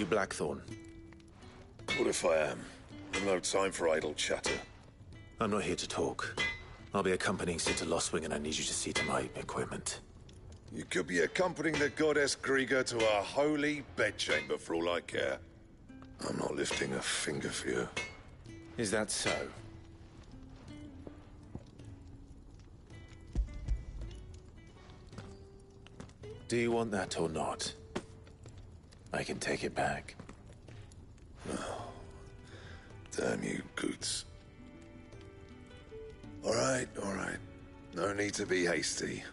you Blackthorn? What if I am? I've no time for idle chatter. I'm not here to talk. I'll be accompanying Sid to Lostwing, and I need you to see to my equipment. You could be accompanying the goddess Griga to a holy bedchamber for all I care. I'm not lifting a finger for you. Is that so? Do you want that or not? I can take it back. Oh, damn you, Goots. All right. No need to be hasty.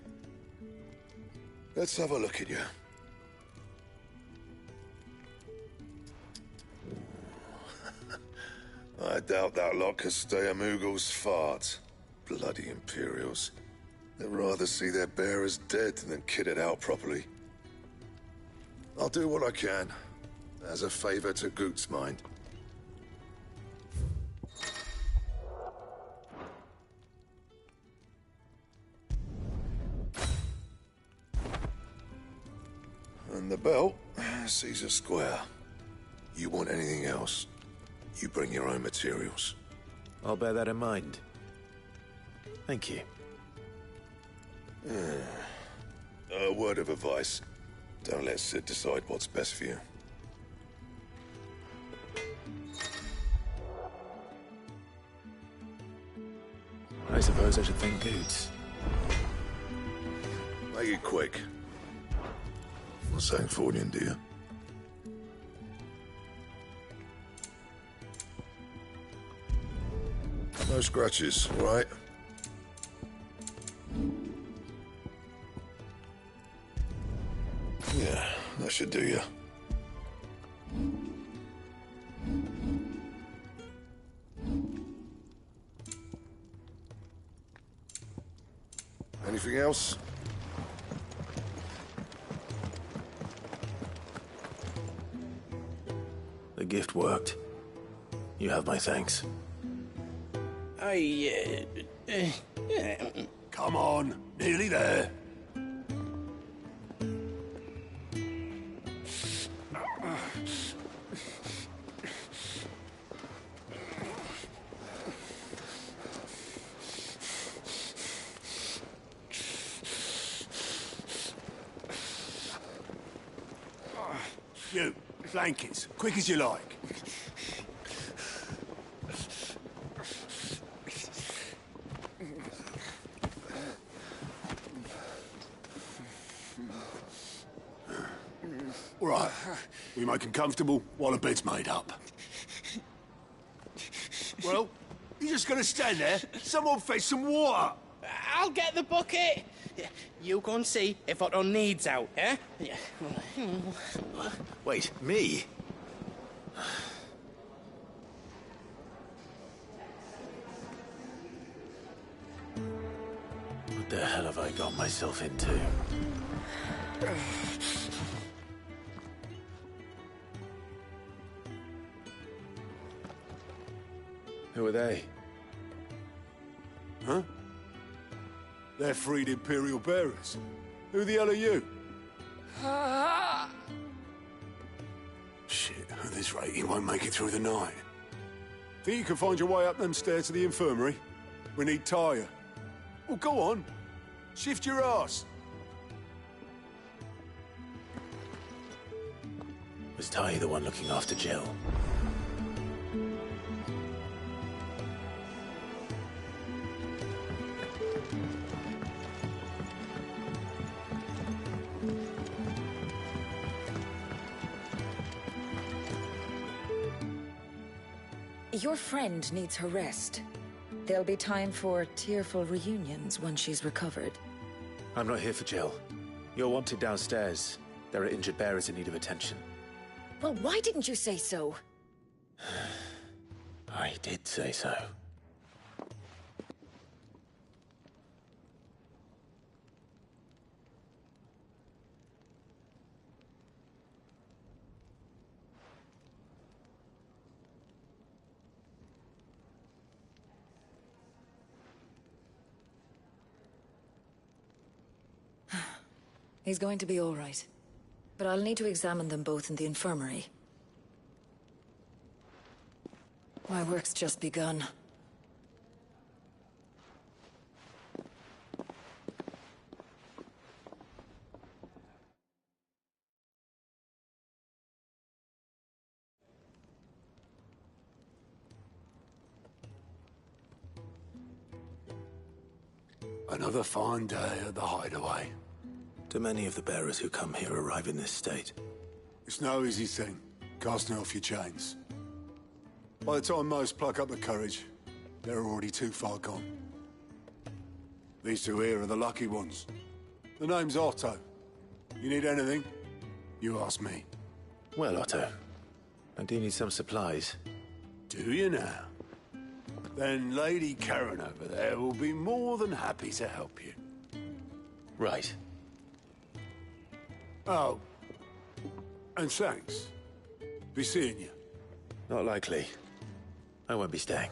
Let's have a look at you. I doubt that lot could stay a Moogle's fart. Bloody Imperials. They'd rather see their bearers dead than kitted out properly. I'll do what I can, as a favor to Goot's mind. And the belt, Caesar Square. You want anything else, you bring your own materials. I'll bear that in mind. Thank you. A word of advice. Don't let Sid decide what's best for you. I suppose I should thank Goots. Make it quick. Not saying Fordian, do you? No scratches, all right? Yeah, that should do you. Anything else? The gift worked. You have my thanks. Come on, nearly there. You, blankets, quick as you like. All right, we make them comfortable while the bed's made up. Well, you just gonna stand there? Someone fetch some water! I'll get the bucket! You go and see if Otto needs out, eh? Wait, me? What the hell have I got myself into? Who are they? Huh? They're freed Imperial bearers. Who the hell are you? Shit, at this rate, he won't make it through the night. Think you can find your way up them stairs to the infirmary? We need Tyre. Well, go on. Shift your ass. Was Ty the one looking after Jill? Your friend needs her rest. There'll be time for tearful reunions once she's recovered. I'm not here for Jill. You're wanted downstairs. There are injured bearers in need of attention. Well, why didn't you say so? I did say so. He's going to be all right. But I'll need to examine them both in the infirmary. My work's just begun. Another fine day at the Hideaway. Do many of the bearers who come here arrive in this state? It's no easy thing, casting off your chains. By the time most pluck up the courage, they're already too far gone. These two here are the lucky ones. The name's Otto. You need anything, you ask me. Well, Otto, I do need some supplies. Do you now? Then Lady Karen over there will be more than happy to help you. Right. Oh, and thanks. Be seeing you. Not likely. I won't be staying.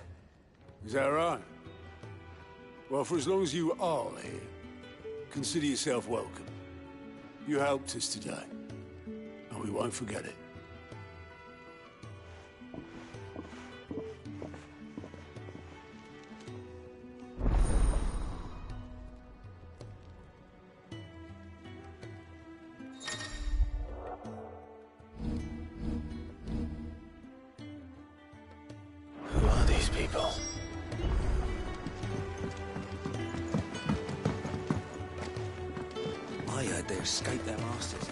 Is that right? Well, for as long as you are here, consider yourself welcome. You helped us today, and we won't forget it. Who are these people? I heard they escaped their masters.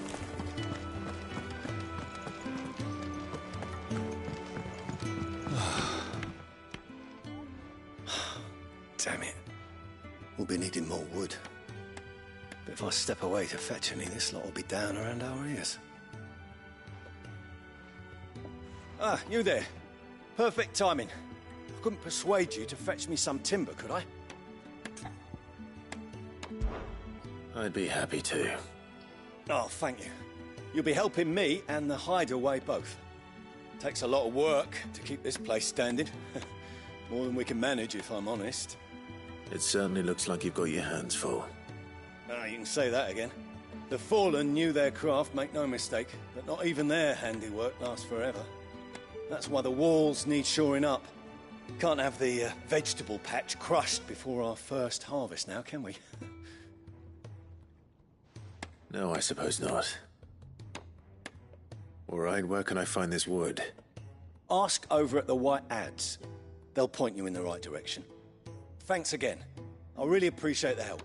Damn it. We'll be needing more wood. But if I step away to fetch any, this lot will be down around our ears. Ah, you there. Perfect timing. I couldn't persuade you to fetch me some timber, could I? I'd be happy to. Oh, thank you. You'll be helping me and the Hideaway both. Takes a lot of work to keep this place standing. More than we can manage, if I'm honest. It certainly looks like you've got your hands full. Ah, you can say that again. The Fallen knew their craft, make no mistake, but not even their handiwork lasts forever. That's why the walls need shoring up. Can't have the vegetable patch crushed before our first harvest now, can we? No, I suppose not. All right, where can I find this wood? Ask over at the White Ads. They'll point you in the right direction. Thanks again. I really appreciate the help.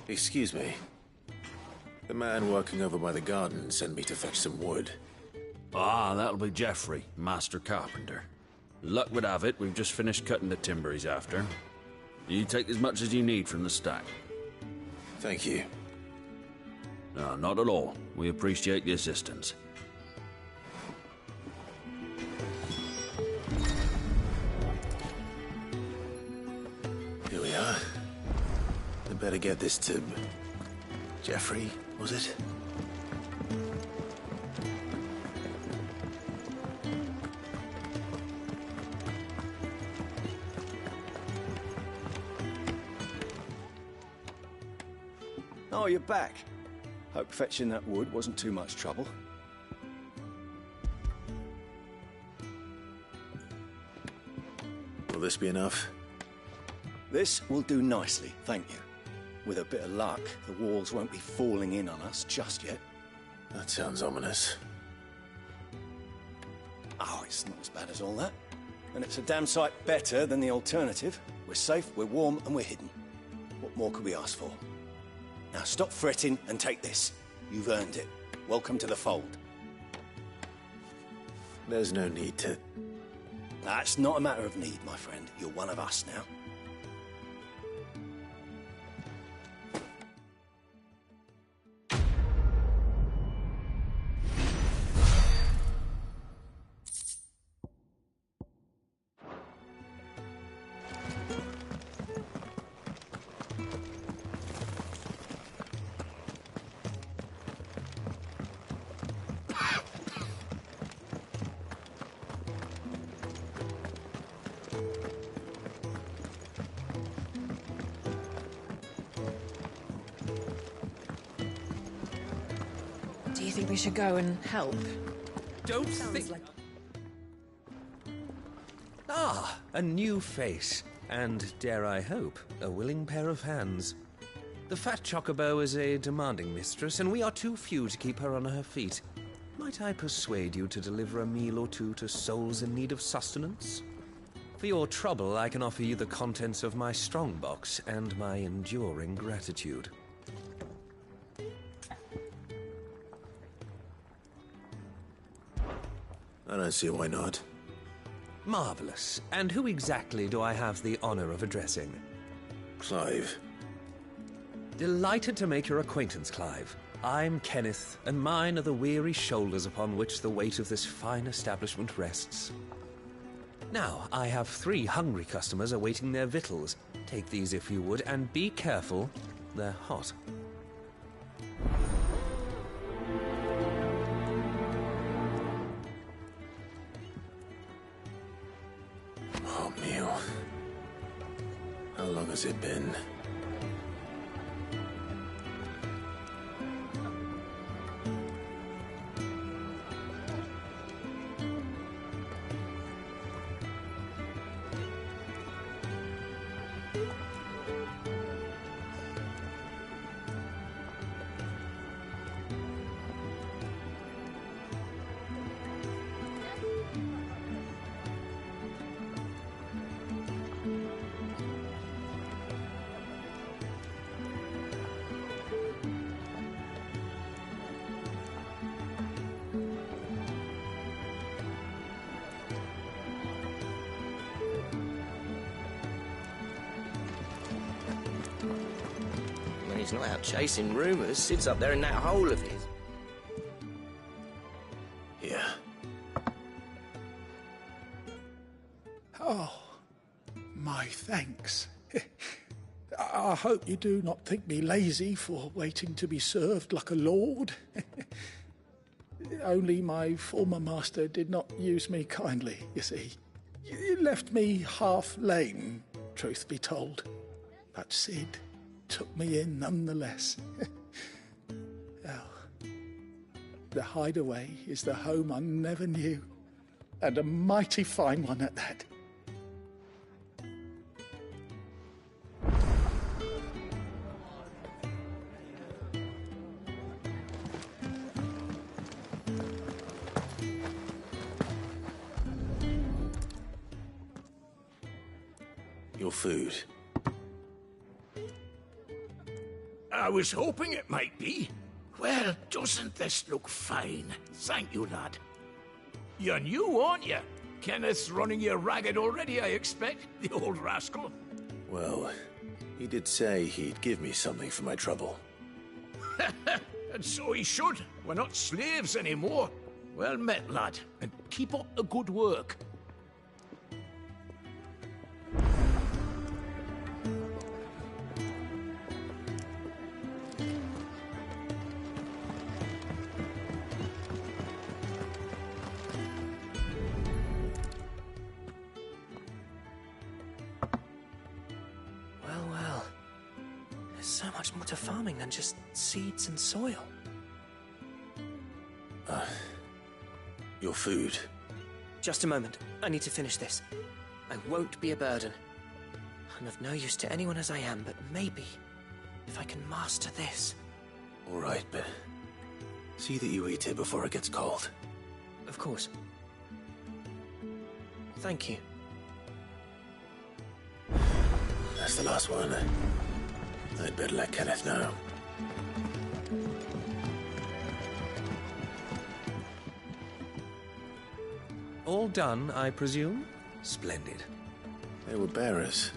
Excuse me. The man working over by the garden sent me to fetch some wood. Ah, that'll be Geoffrey, Master Carpenter. Luck would have it, we've just finished cutting the timber he's after. You take as much as you need from the stack. Thank you. No, not at all. We appreciate the assistance. Here we are. I better get this to... Geoffrey, was it? Oh, you're back. Hope fetching that wood wasn't too much trouble. Will this be enough? This will do nicely, thank you. With a bit of luck, the walls won't be falling in on us just yet. That sounds ominous. Oh, it's not as bad as all that. And it's a damn sight better than the alternative. We're safe, we're warm, and we're hidden. What more could we ask for? Now stop fretting and take this. You've earned it. Welcome to the fold. There's no need to... That's not a matter of need, my friend. You're one of us now. you think we should go and help? Don't think... Ah, a new face. And, dare I hope, a willing pair of hands. The fat chocobo is a demanding mistress, and we are too few to keep her on her feet. Might I persuade you to deliver a meal or two to souls in need of sustenance? For your trouble, I can offer you the contents of my strongbox and my enduring gratitude. I don't see why not. Marvelous. And who exactly do I have the honor of addressing? Clive. Delighted to make your acquaintance, Clive. I'm Kenneth, and mine are the weary shoulders upon which the weight of this fine establishment rests. Now, I have 3 hungry customers awaiting their victuals. Take these if you would, and be careful, they're hot. Oh, meal. How long has it been? When he's not out chasing rumours, sits up there in that hole of his. Here. Oh, my thanks. I hope you do not think me lazy for waiting to be served like a lord. Only my former master did not use me kindly, you see. He left me half lame, truth be told. But Sid took me in nonetheless. Well, the Hideaway is the home I never knew, and a mighty fine one at that. Your food. I was hoping it might be. Well, doesn't this look fine? Thank you, lad. You're new, aren't you? Kenneth's running you ragged already, I expect, the old rascal. Well, he did say he'd give me something for my trouble. And so he should. We're not slaves anymore. Well met, lad, and keep up the good work. Well. There's so much more to farming than just seeds and soil. Your food. Just a moment. I need to finish this. I won't be a burden. I'm of no use to anyone as I am, but maybe if I can master this. All right, but see that you eat it before it gets cold. Of course. Thank you. That's the last one. I'd better let Kenneth know. All done, I presume? Splendid. They were bearers.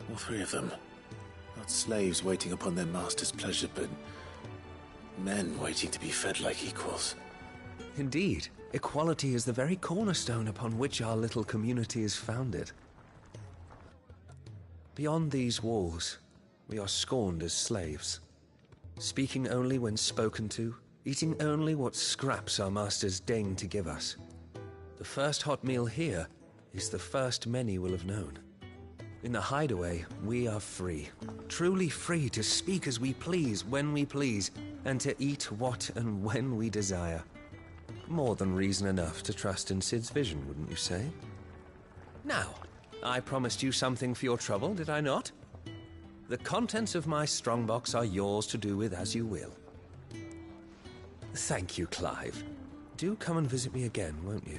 All 3 of them. Not slaves waiting upon their master's pleasure, but men waiting to be fed like equals. Indeed, equality is the very cornerstone upon which our little community is founded. Beyond these walls, we are scorned as slaves, speaking only when spoken to, eating only what scraps our masters deign to give us. The first hot meal here is the first many will have known. In the Hideaway, we are free, truly free to speak as we please, when we please, and to eat what and when we desire. More than reason enough to trust in Cid's vision, wouldn't you say? Now, I promised you something for your trouble, did I not? The contents of my strongbox are yours to do with as you will. Thank you, Clive. Do come and visit me again, won't you?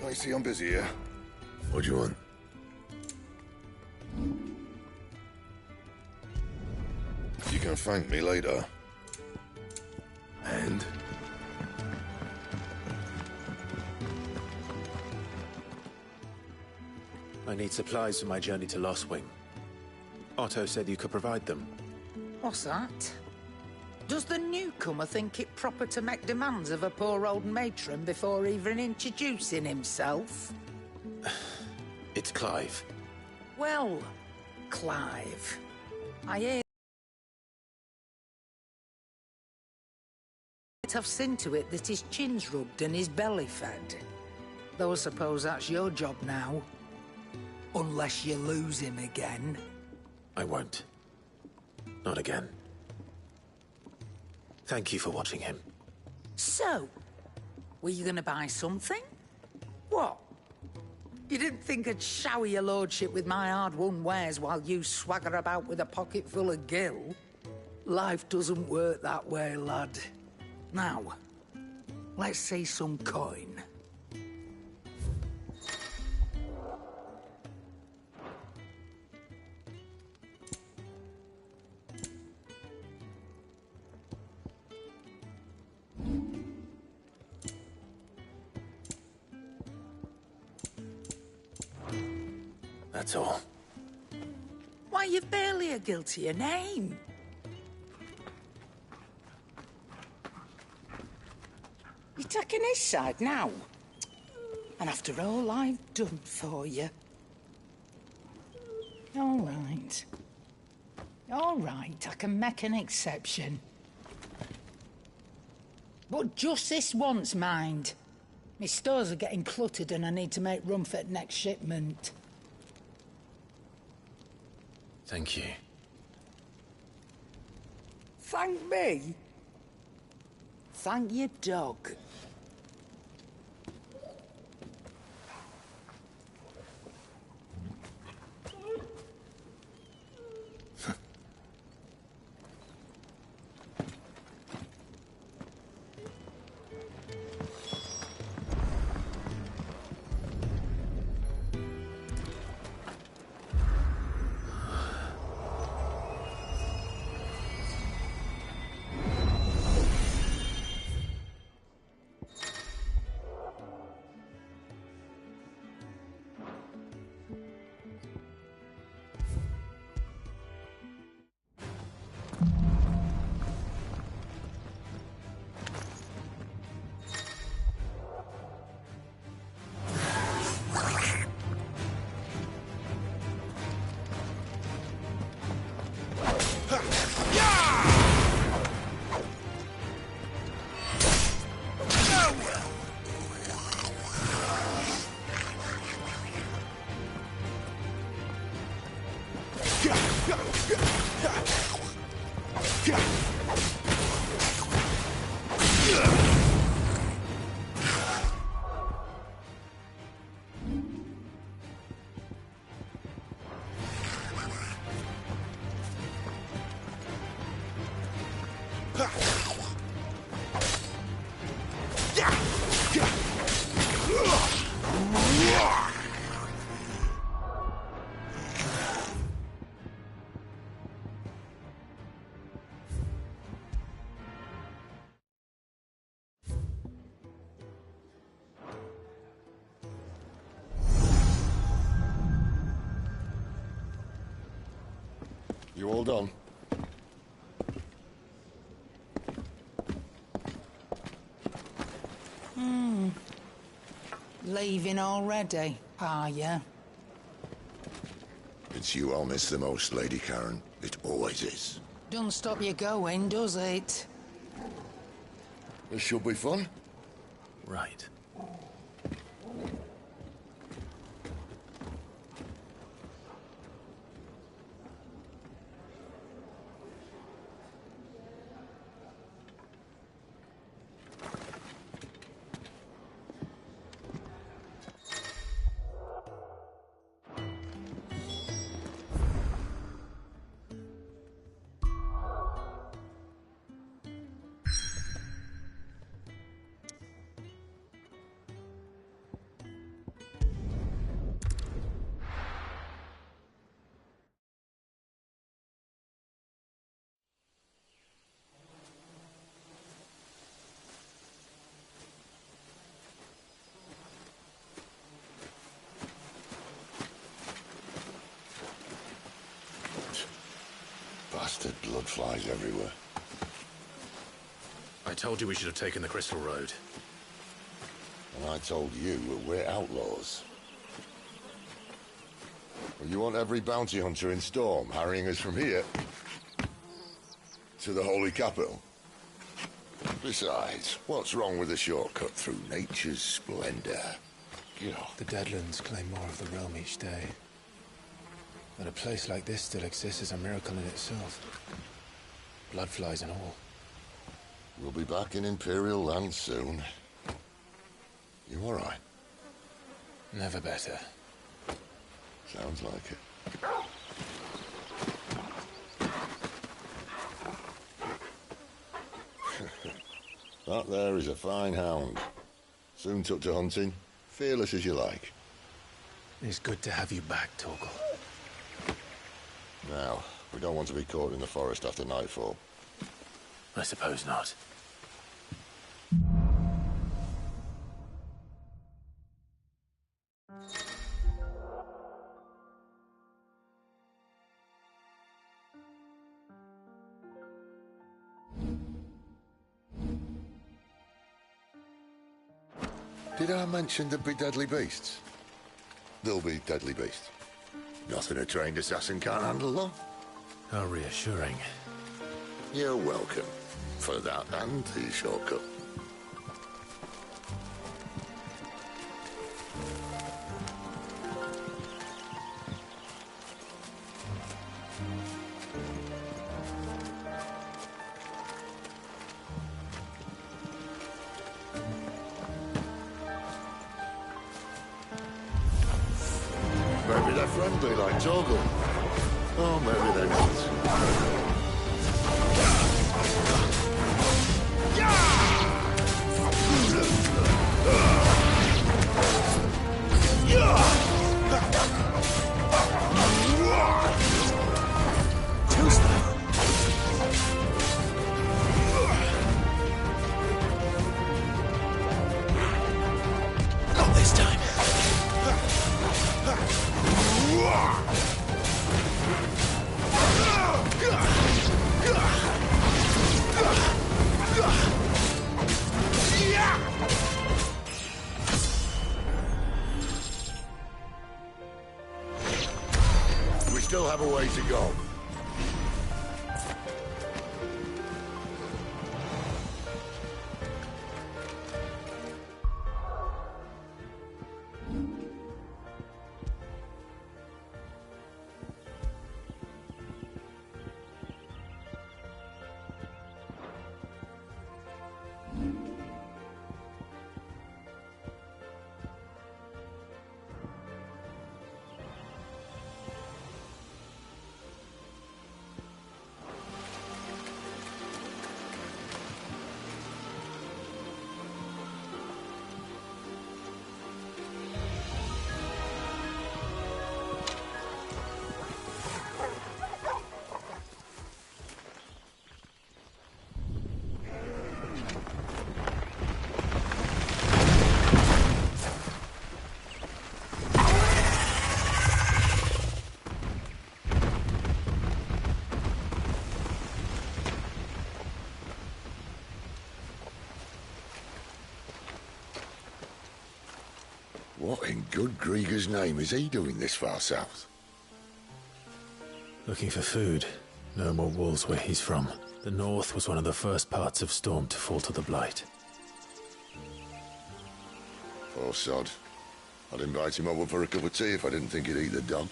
I see I'm busy here. What do you want? You can thank me later. And? I need supplies for my journey to Lostwing. Otto said you could provide them. What's that? Does the newcomer think it proper to make demands of a poor old matron before even introducing himself? It's Clive. Well, Clive, I hear have seen to it that his chin's rubbed and his belly fed. Though I suppose that's your job now. Unless you lose him again. I won't. Not again. Thank you for watching him. So, were you gonna buy something? What? You didn't think I'd shower your lordship with my hard-won wares while you swagger about with a pocket full of gil? Life doesn't work that way, lad. Now, let's see some coin. That's all. Why, you've barely a gil to your name. You're taking his side now? And after all I've done for you. All right. All right, I can make an exception. But just this once, mind. My stores are getting cluttered and I need to make room for the next shipment. Thank you. Thank me? Thank your dog. You all done? Leaving already, are ya? It's you I'll miss the most, Lady Karen. It always is. Don't stop you going, does it? This should be fun. Right. Bastard blood flies everywhere. I told you we should have taken the Crystal Road. And I told you we're outlaws. Well, you want every bounty hunter in Storm harrying us from here to the Holy Capital? Besides, what's wrong with a shortcut through nature's splendor? You know. The Deadlands claim more of the realm each day. That a place like this still exists is a miracle in itself. Bloodflies and all. We'll be back in Imperial land soon. You all right? Never better. Sounds like it. That there is a fine hound. Soon took to hunting. Fearless as you like. It's good to have you back, Torgal. Now, we don't want to be caught in the forest after nightfall. I suppose not. Did I mention there'd be deadly beasts? There'll be deadly beasts. Nothing a trained assassin can't handle, though. How reassuring. You're welcome. For that and the shortcut. Maybe they're friendly like Torgal. Oh, maybe they're not. Not this time. We still have a way to go. What in good Grieger's name is he doing this far south? Looking for food. No more wolves where he's from. The north was one of the first parts of Storm to fall to the Blight. Poor sod. I'd invite him over for a cup of tea if I didn't think he'd eat the dog.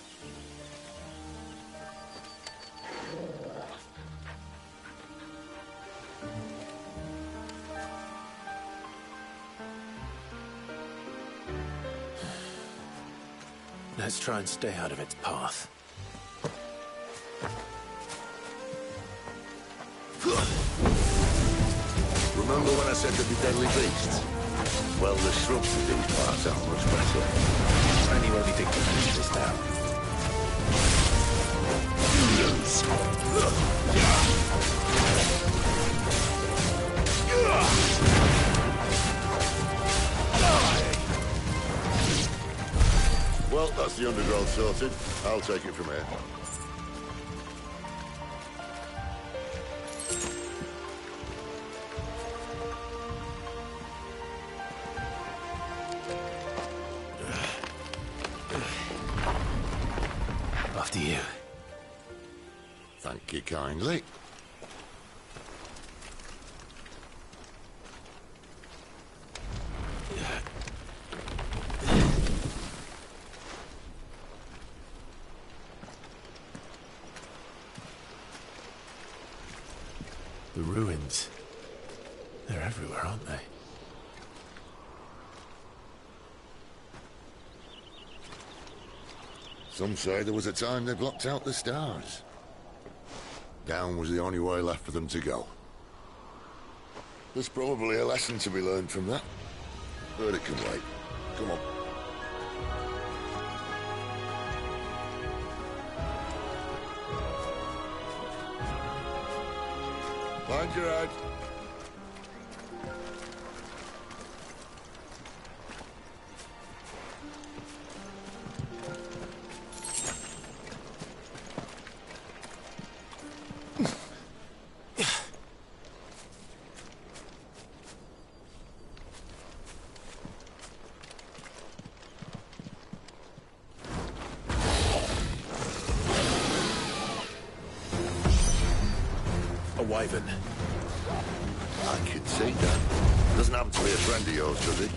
Let's try and stay out of its path. Remember when I said there'd be deadly beasts? Well, the shrubs of these parts aren't much better. And you only think to finish this now. Well, that's the undergrowth sorted. I'll take it from here. After you. Thank you kindly. The ruins. They're everywhere, aren't they? Some say there was a time they blocked out the stars. Down was the only way left for them to go. There's probably a lesson to be learned from that. But it can wait. Come on. Mind your head. A wyvern. I can see that. Doesn't happen to be a friend of yours, does he?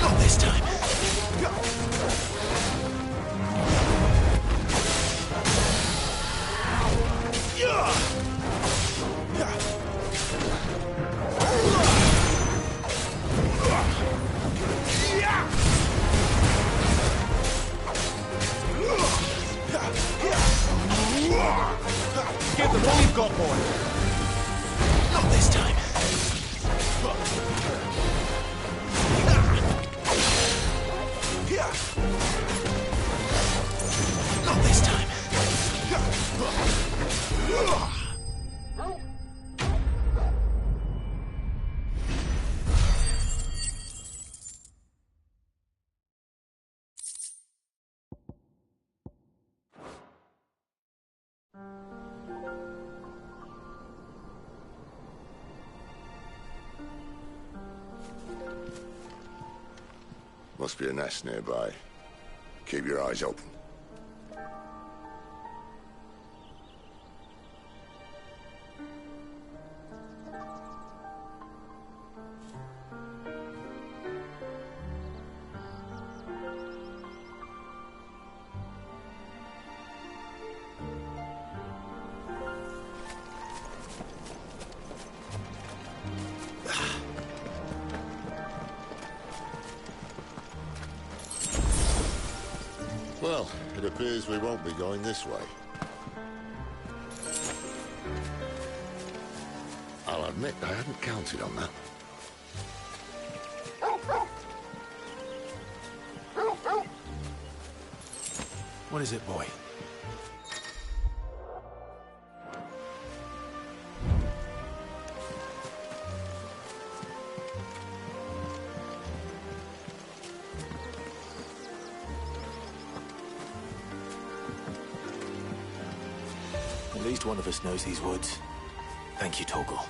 Not this time. Give them all you've got, boy. Not this time. Not this time. Must be a nest nearby. Keep your eyes open. Well, it appears we won't be going this way. I'll admit I hadn't counted on that. What is it, boy? At least one of us knows these woods. Thank you, Torgal.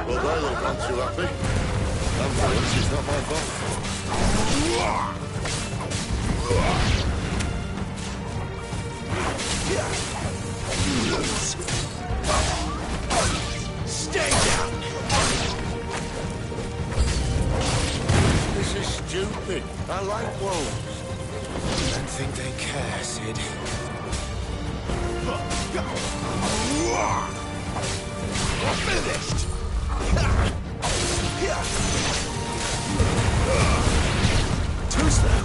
Well, they look not too happy. Ambulance is not my fault. Stay down! This is stupid. I like wolves. I don't think they care, Sid. Finished! Too slow.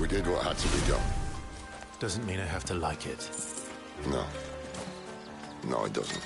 We did what had to be done. Doesn't mean I have to like it. No. No, it doesn't.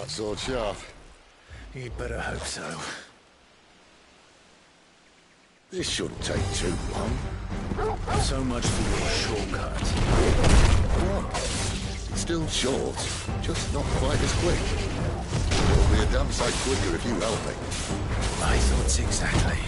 Sword sharp. You'd better hope so. This shouldn't take too long. So much for your shortcut. What? It's still short, just not quite as quick. It'll be a damn sight quicker if you help me. My thoughts exactly.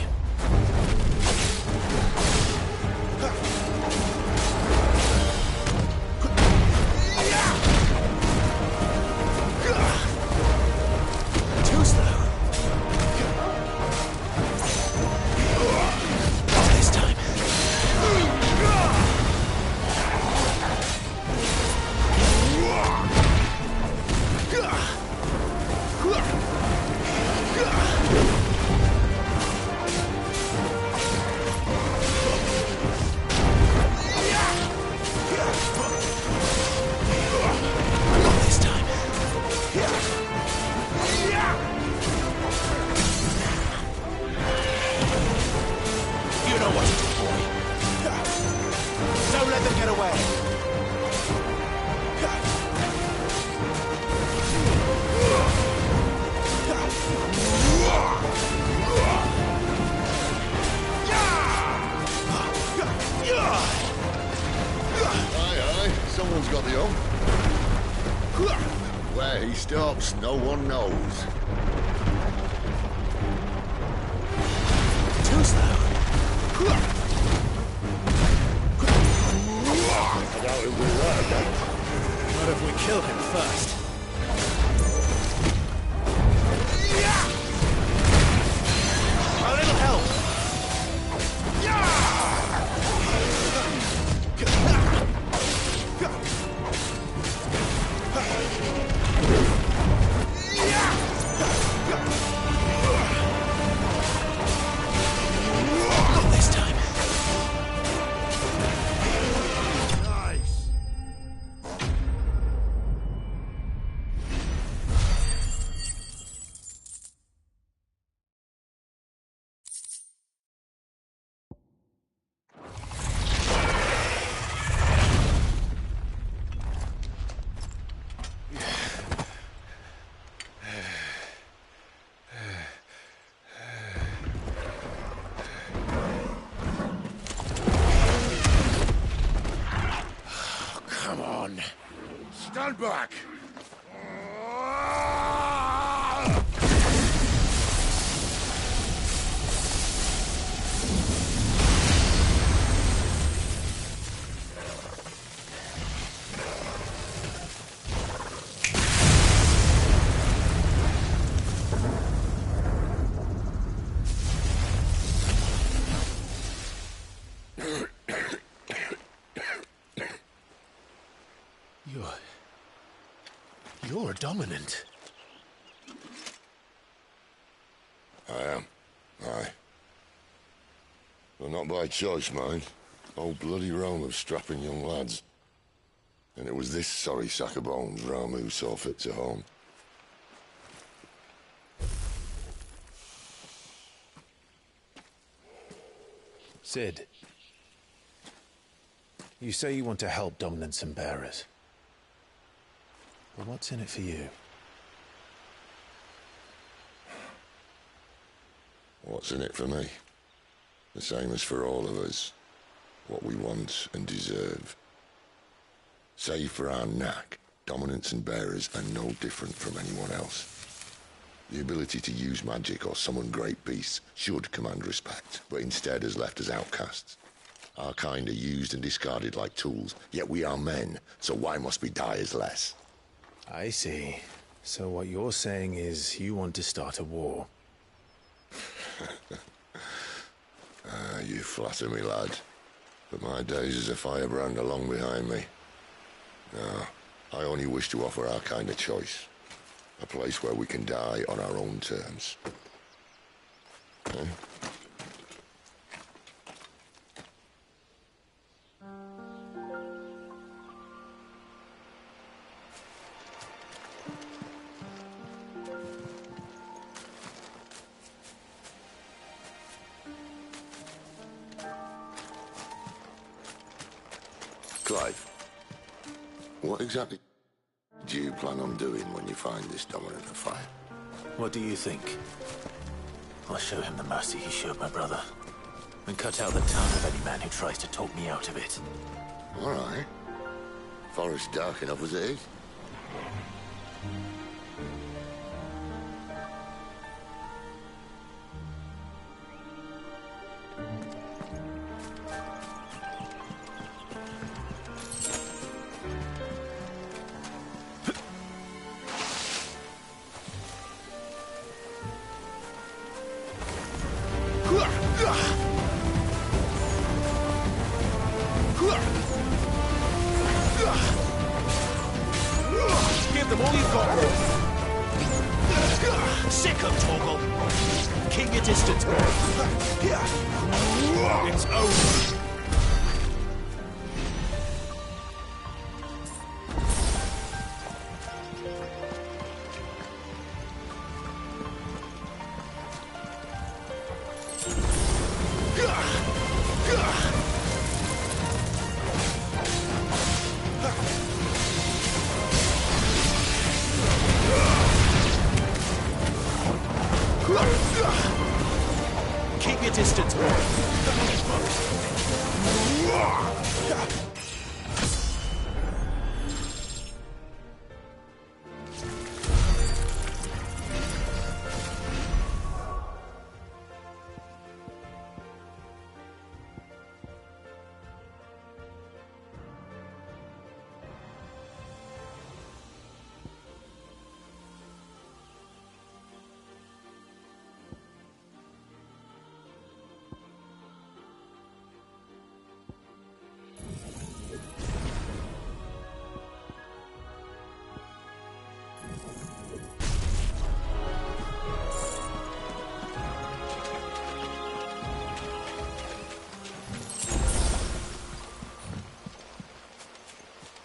Someone's got the hump. Where he stops, no one knows. Too slow. I doubt he'll do that again. Not if we kill him first. A little help. Stand back! You're dominant. I am. Aye. But not by choice, mind. Whole bloody realm of strapping young lads. And it was this sorry sack of bones Ramu saw fit to home. Cid. You say you want to help dominants and bearers. But what's in it for you? What's in it for me? The same as for all of us. What we want and deserve. Save for our knack, dominants and bearers are no different from anyone else. The ability to use magic or summon great beasts should command respect, but instead has left us outcasts. Our kind are used and discarded like tools, yet we are men, so why must we die as less? I see. So what you're saying is you want to start a war. You flatter me, lad. But my days as a firebrand are long behind me. No, I only wish to offer our kind a choice. A place where we can die on our own terms. Eh? Clive, what exactly do you plan on doing when you find this dominant of fire? What do you think? I'll show him the mercy he showed my brother, and cut out the tongue of any man who tries to talk me out of it. All right. Forest dark enough as it is. Give them all you've got, sick of Torgal. Keep your distance, boy. It's over. Keep your distance, boy.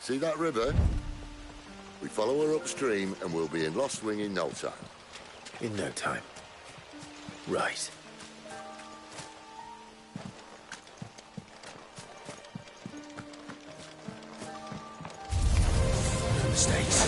See that river? We follow her upstream and we'll be in Lost Wing in no time. In no time. Right. No mistakes.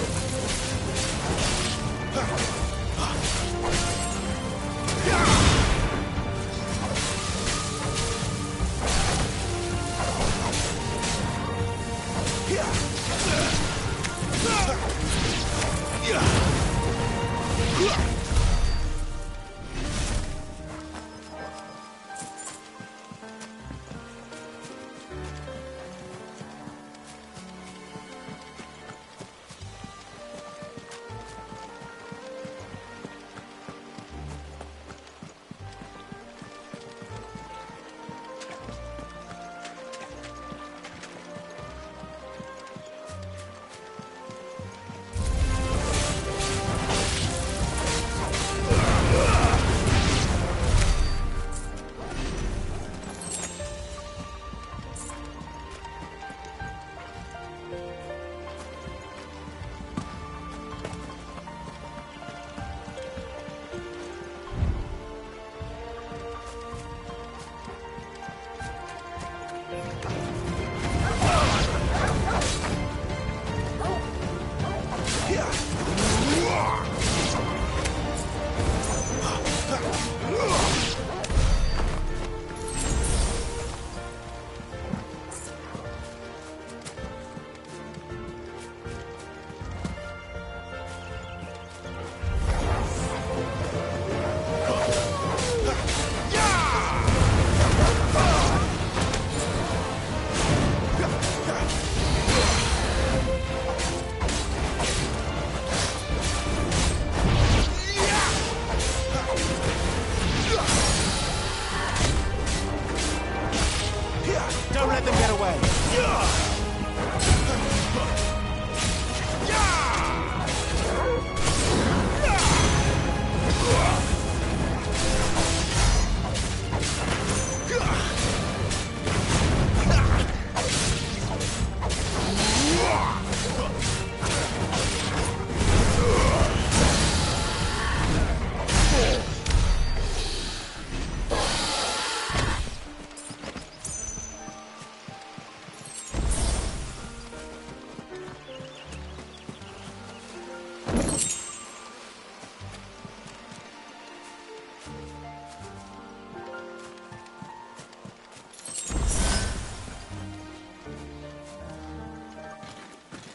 Don't let them get away.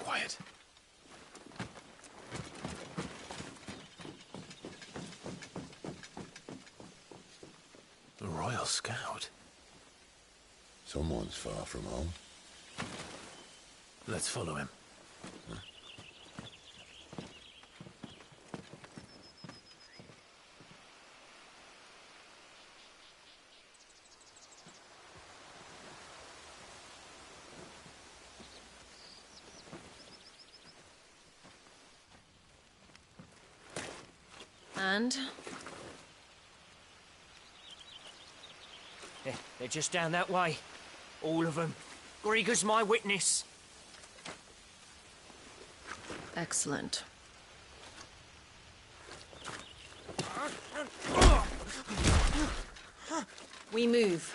Quiet. A Royal Scout? Someone's far from home. Let's follow him. And? They're just down that way. All of them. Grieger's my witness. Excellent. We move.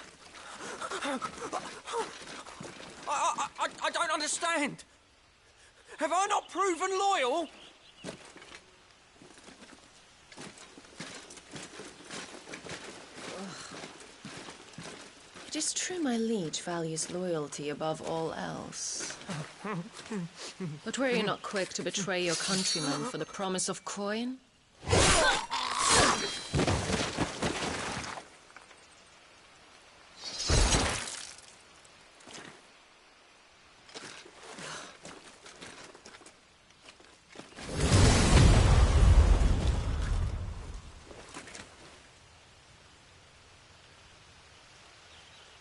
I don't understand. Have I not proven loyal? It is true my liege values loyalty above all else. But were you not quick to betray your countrymen for the promise of coin?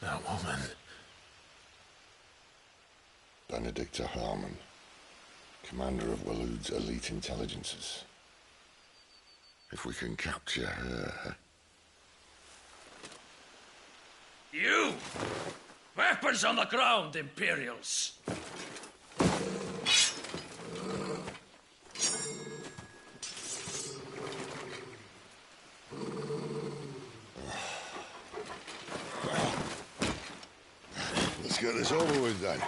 That woman. Benedicta Harmon, commander of Waloed's elite intelligences. If we can capture her... You! Weapons on the ground, Imperials! Let's get this over with then.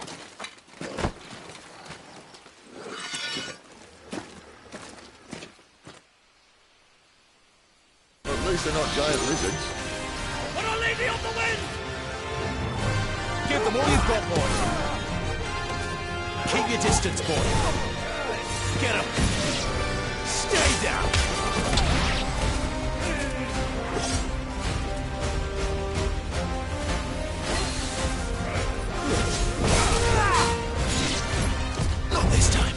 At least they're not giant lizards. Put a lady on the wind! Give them all you've got, boys. Keep your distance, boy. Get him. Stay down. Not this time.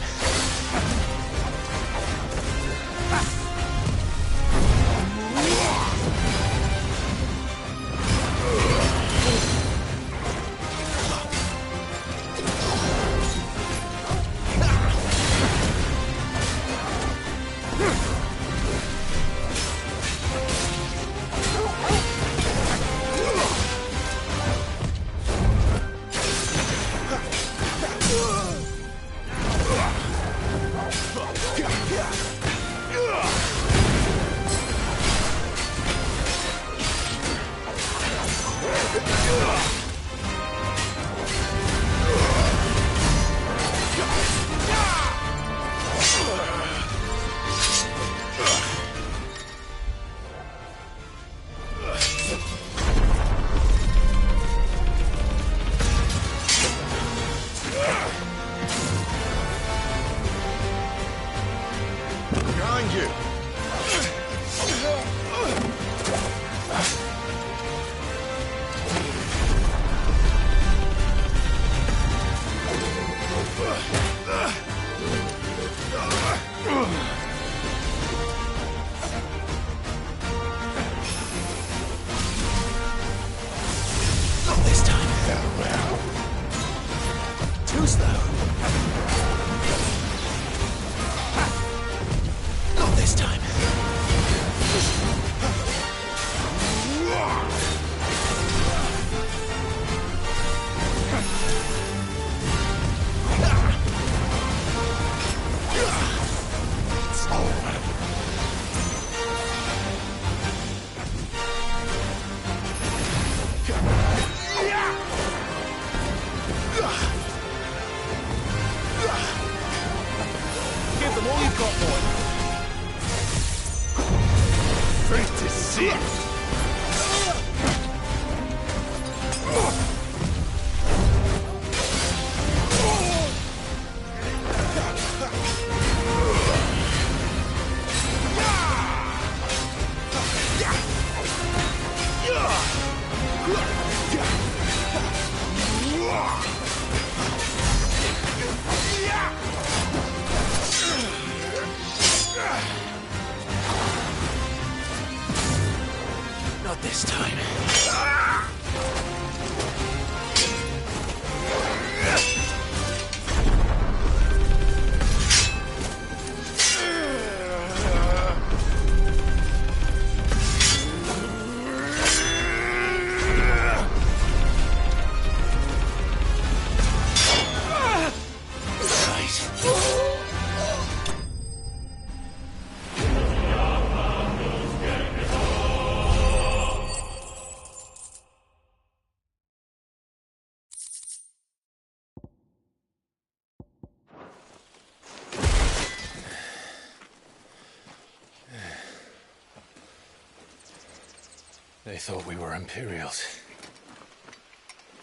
They thought we were Imperials.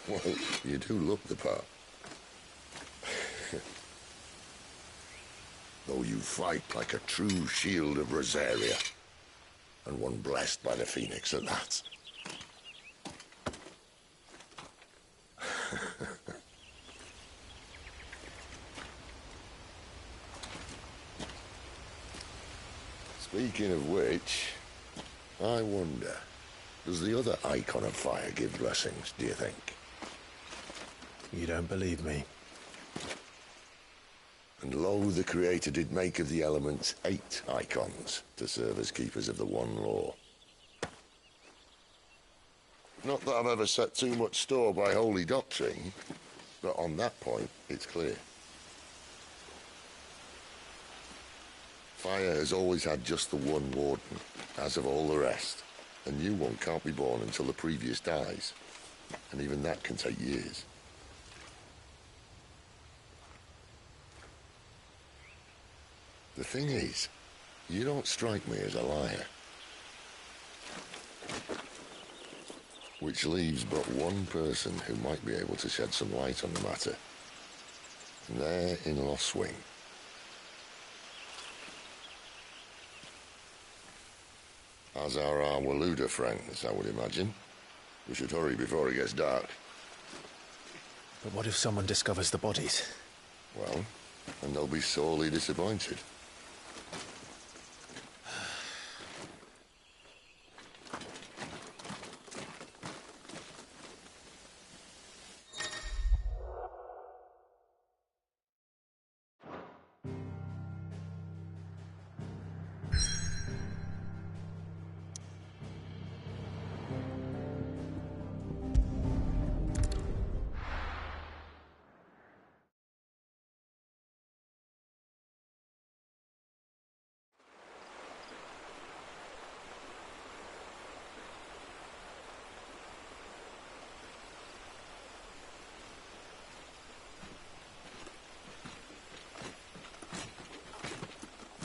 Well, you do look the part. Though you fight like a true shield of Rosaria. And one blessed by the Phoenix at that. Speaking of which, I wonder, does the other Icon of Fire give blessings, do you think? You don't believe me? And lo, the Creator did make of the elements 8 Icons to serve as keepers of the one law. Not that I've ever set too much store by holy doctrine, but on that point, it's clear. Fire has always had just the one warden, as of all the rest. A new one can't be born until the previous dies, and even that can take years. The thing is, you don't strike me as a liar. Which leaves but one person who might be able to shed some light on the matter. There in Lostwing. As are our Waluda friends, I would imagine. We should hurry before it gets dark. But what if someone discovers the bodies? Well, and they'll be sorely disappointed.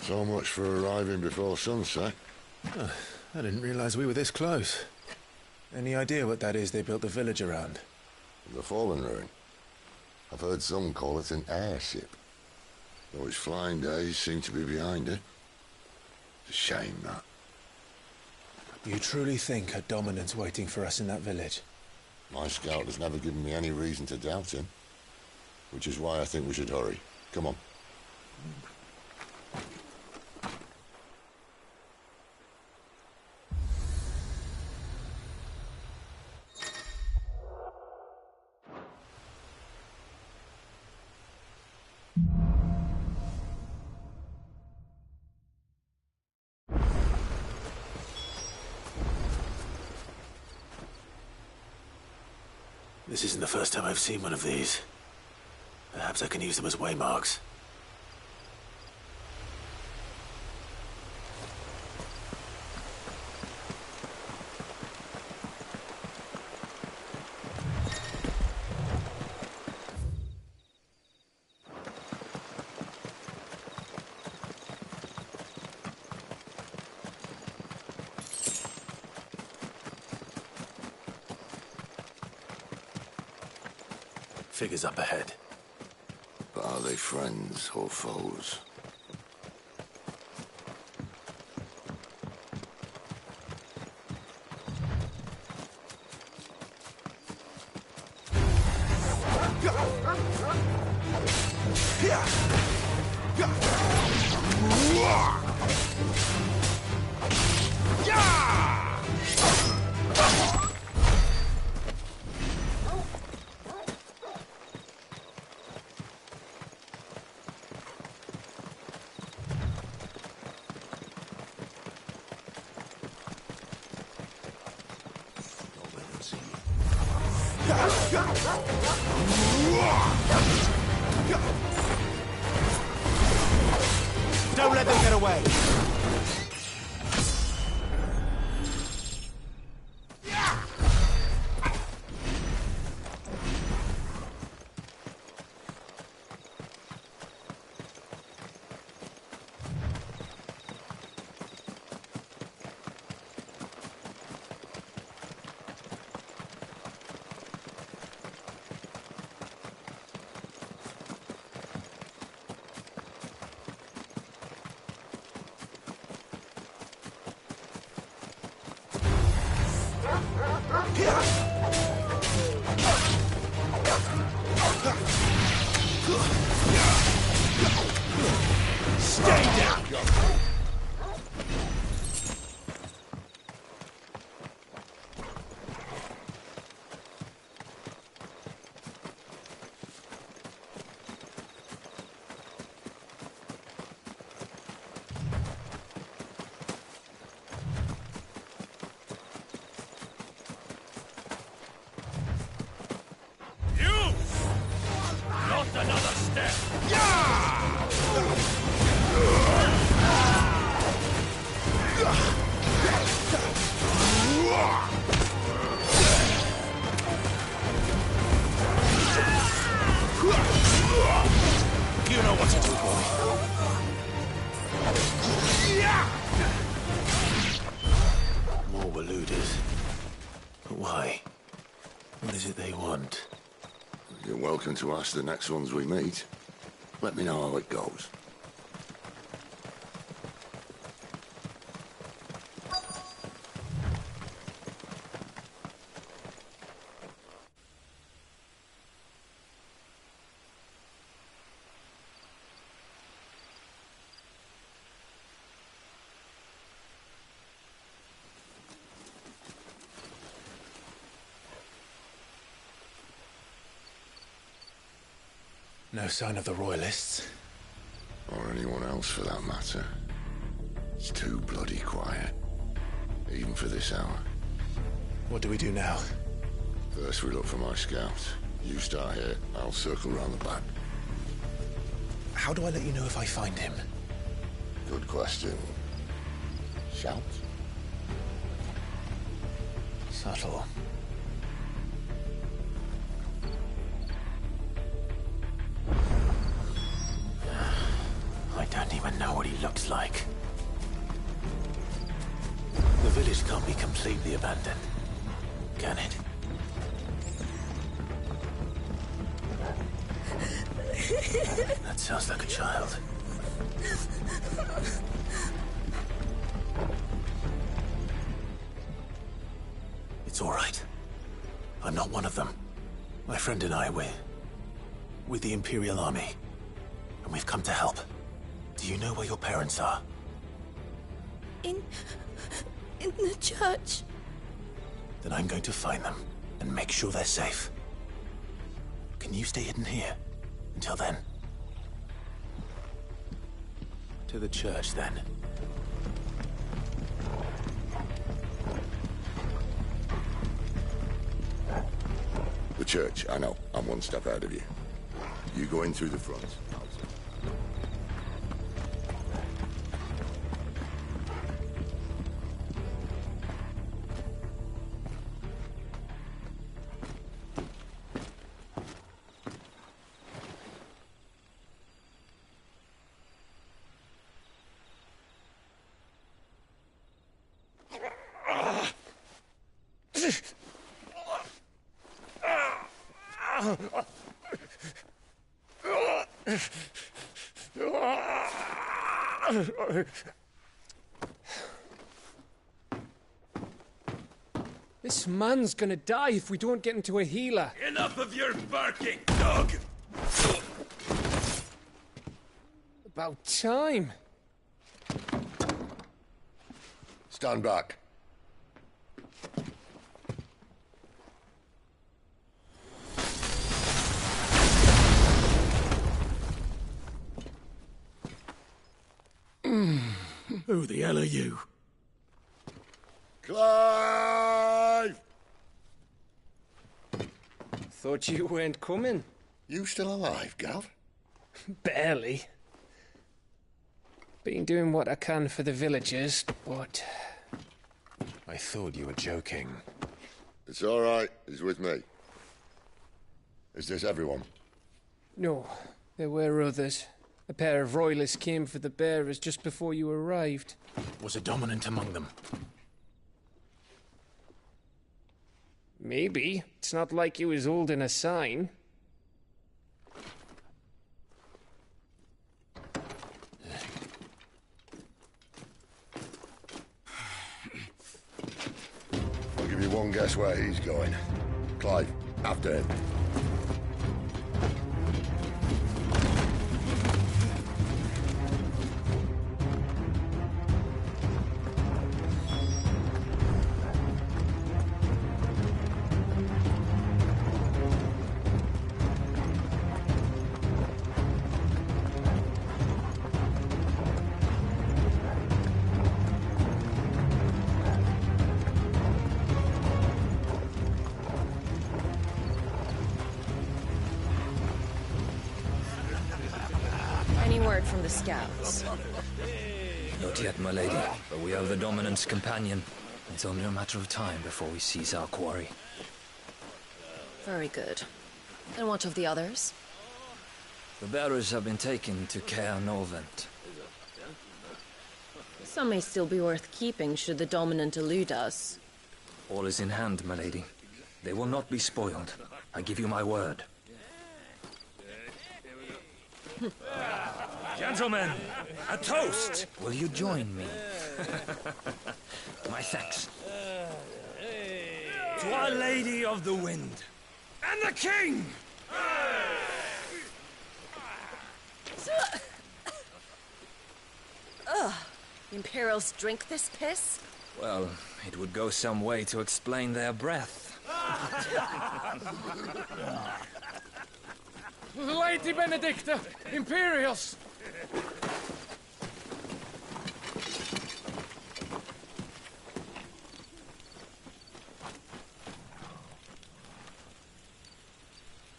So much for arriving before sunset. Oh, I didn't realize we were this close. Any idea what that is they built the village around? The Fallen Ruin. I've heard some call it an airship. Though its flying days seem to be behind it. It's a shame, that. You truly think a dominant's waiting for us in that village? My scout has never given me any reason to doubt him. Which is why I think we should hurry. Come on. This isn't the first time I've seen one of these. Perhaps I can use them as waymarks. Figures up ahead. But are they friends or foes? Don't let them get away! Stay down! To ask the next ones we meet. Let me know how it goes. No sign of the Royalists. Or anyone else for that matter. It's too bloody quiet. Even for this hour. What do we do now? First we look for my scouts. You start here, I'll circle round the back. How do I let you know if I find him? Good question. Shout? Subtle. I don't even know what he looks like. The village can't be completely abandoned, can it? That sounds like a child. It's all right. I'm not one of them. My friend and I, we're with the Imperial Army, and we've come to help. Do you know where your parents are? In the church. Then I'm going to find them and make sure they're safe. Can you stay hidden here until then? To the church, then. The church, I know. I'm one step ahead of you. You go in through the front. This man's gonna die if we don't get into a healer. Enough of your barking, dog! About time. Stand back. Who the hell are you? Clive! Thought you weren't coming. You still alive, Gav? Barely. Been doing what I can for the villagers, but... I thought you were joking. It's all right. He's with me. Is this everyone? No, there were others. A pair of royalists came for the bearers just before you arrived. Was a dominant among them? Maybe. It's not like he was holding a sign. I'll give you one guess where he's going. Clive, after him. heard from the scouts? Not yet, my lady, but we have the Dominant's companion. It's only a matter of time before we seize our quarry. Very good. And what of the others? The bearers have been taken to Caer Novent. Some may still be worth keeping should the Dominant elude us. All is in hand, my lady. They will not be spoiled. I give you my word. Gentlemen, a toast! Will you join me? My thanks. To Our Lady of the Wind and the King! Ugh. Imperials drink this piss? Well, it would go some way to explain their breath. Lady Benedicta! Imperials!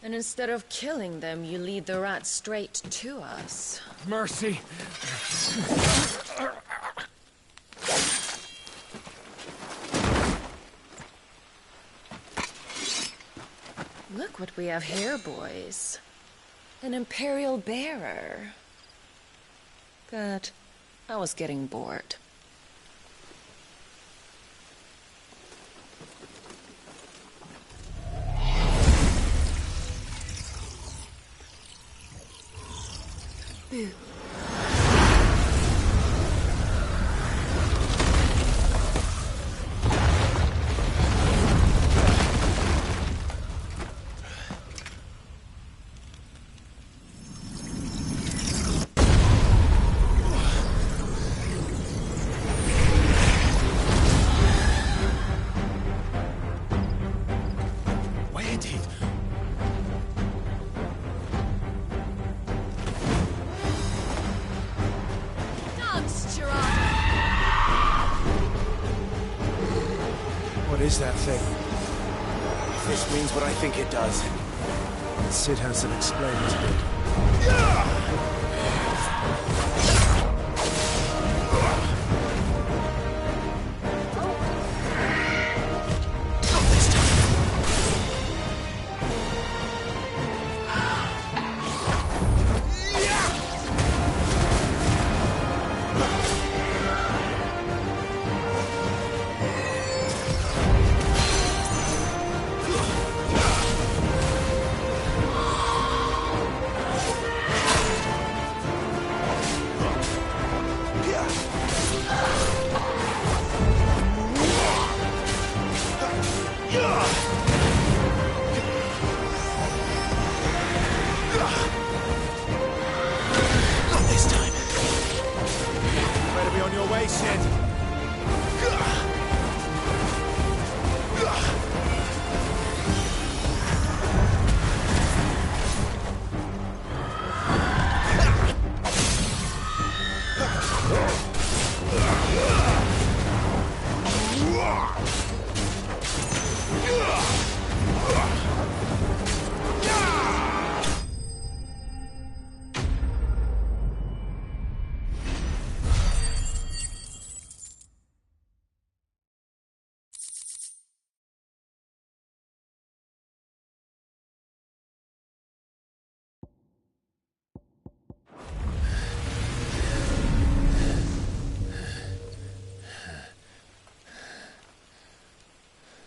And instead of killing them, you lead the rats straight to us. Mercy! Look what we have here, boys. An Imperial bearer. Good. I was getting bored. Boo. What is that thing? If this means what I think it does, Cid has to explain it a bit.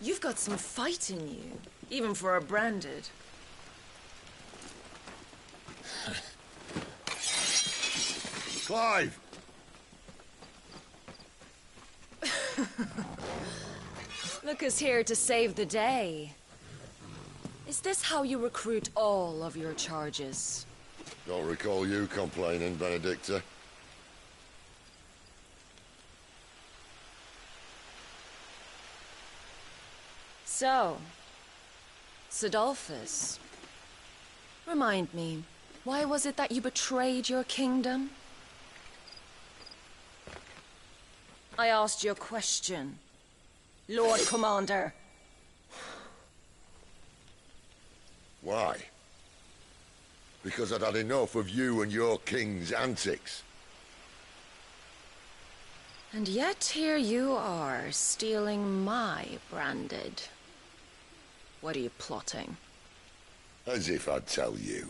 You've got some fight in you, even for a branded. Clive! Look who's here to save the day. Is this how you recruit all of your charges? Don't recall you complaining, Benedicta. So, Cidolfus, remind me, why was it that you betrayed your kingdom? I asked you a question, Lord Commander. Why? Because I'd had enough of you and your king's antics. And yet here you are, stealing my branded. What are you plotting? As if I'd tell you.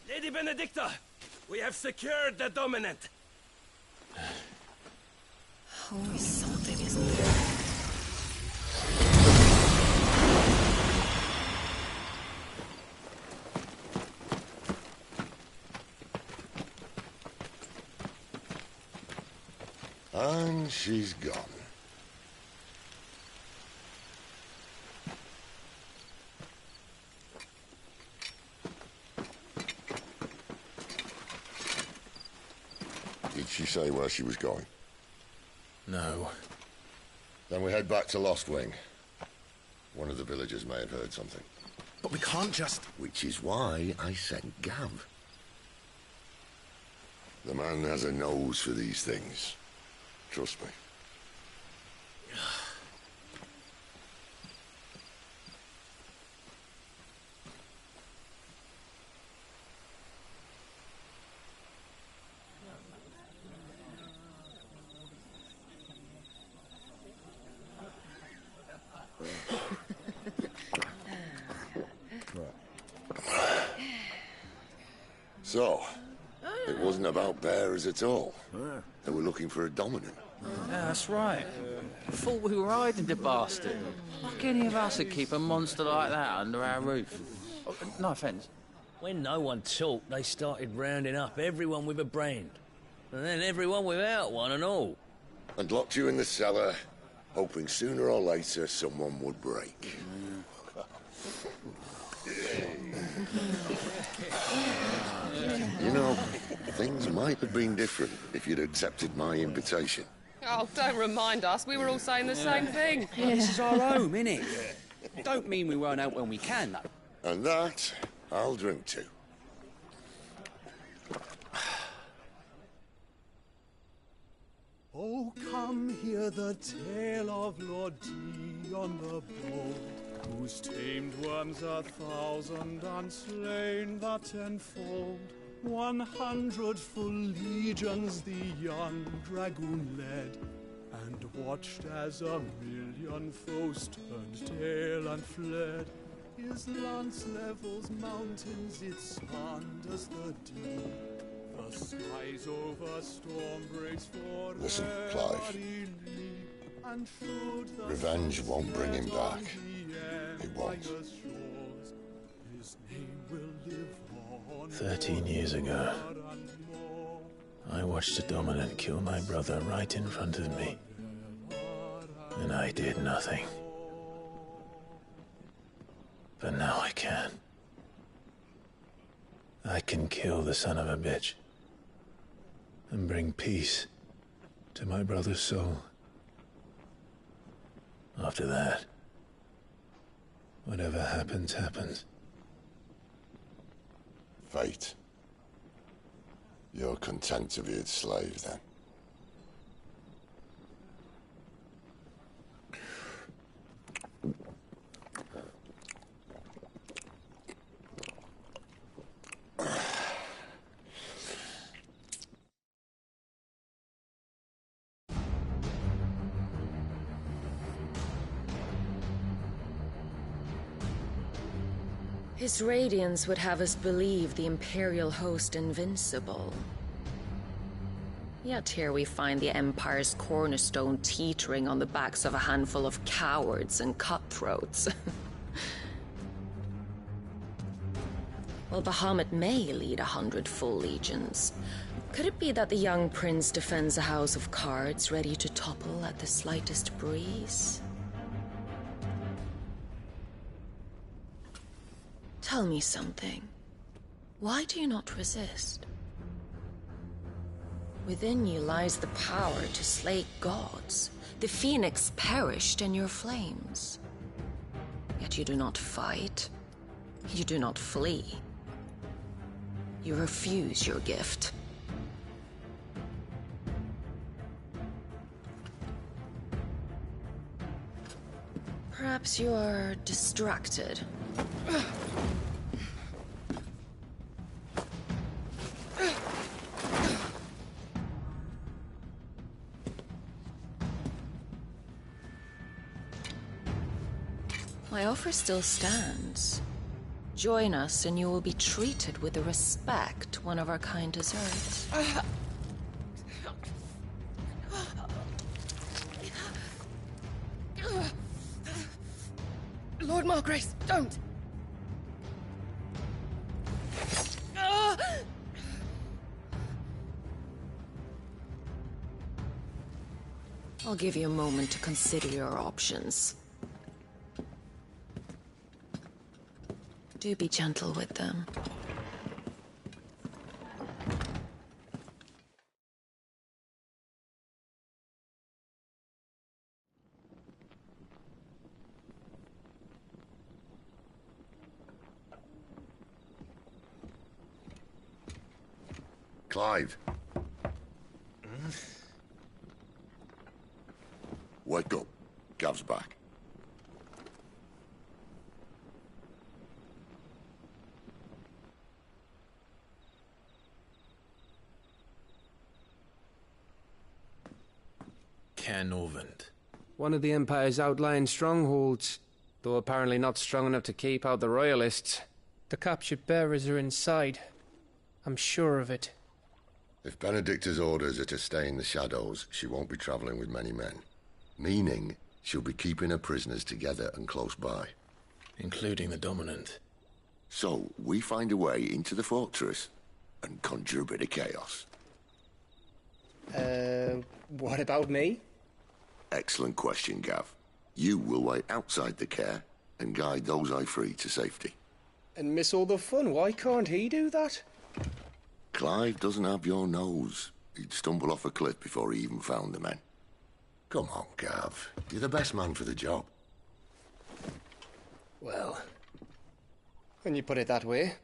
Lady Benedicta, we have secured the Dominant. Always something, isn't there? And she's gone. Did she say where she was going? No. Then we head back to Lost Wing. One of the villagers may have heard something. But we can't just... Which is why I sent Gav. The man has a nose for these things. Trust me. So, it wasn't about bearers at all. They were looking for a dominant. Yeah, that's right. Thought we were hiding the bastard. Like any of us would keep a monster like that under our roof. Oh, no offence. When no one talked, they started rounding up everyone with a brand. And then everyone without one and all. And locked you in the cellar, hoping sooner or later someone would break. You know, things might have been different if you'd accepted my invitation. Oh, don't remind us. We were all saying the same thing. This is our home, innit? Don't mean we won't out when we can, though. And that, I'll drink to. Oh, come hear the tale of Lord Dion the Bold, whose tamed worms 1,000 and slain the tenfold. 100 full legions the young dragoon led, and watched as 1,000,000 foes turned tail and fled. His lance levels mountains, it slanders the deep. The skies over storm breaks for Listen, Clive. Revenge won't bring him back. It won't. 13 years ago, I watched a dominant kill my brother right in front of me. And I did nothing. But now I can. I can kill the son of a bitch. And bring peace to my brother's soul. After that, whatever happens, happens. Fate. You're content to be its slave, then? His radiance would have us believe the Imperial host invincible. Yet here we find the Empire's cornerstone teetering on the backs of a handful of cowards and cutthroats. Well, Bahamut may lead 100 full legions. Could it be that the young prince defends a house of cards ready to topple at the slightest breeze? Tell me something. Why do you not resist? Within you lies the power to slay gods. The phoenix perished in your flames. Yet you do not fight. You do not flee. You refuse your gift. Perhaps you are distracted. My offer still stands. Join us and you will be treated with the respect one of our kind deserves. Lord Margrace, don't! I'll give you a moment to consider your options. Do be gentle with them. Clive. Wake up. Gav's back. Caernarvon. One of the Empire's outlying strongholds, though apparently not strong enough to keep out the Royalists. The captured bearers are inside. I'm sure of it. If Benedicta's orders are to stay in the shadows, she won't be travelling with many men. Meaning, she'll be keeping her prisoners together and close by. Including the Dominant. So, we find a way into the fortress and conjure a bit of chaos. What about me? Excellent question, Gav. You will wait outside the care and guide those I free to safety. And miss all the fun. Why can't he do that? Clive doesn't have your nose. He'd stumble off a cliff before he even found the men. Come on, Gav. You're the best man for the job. Well, when you put it that way.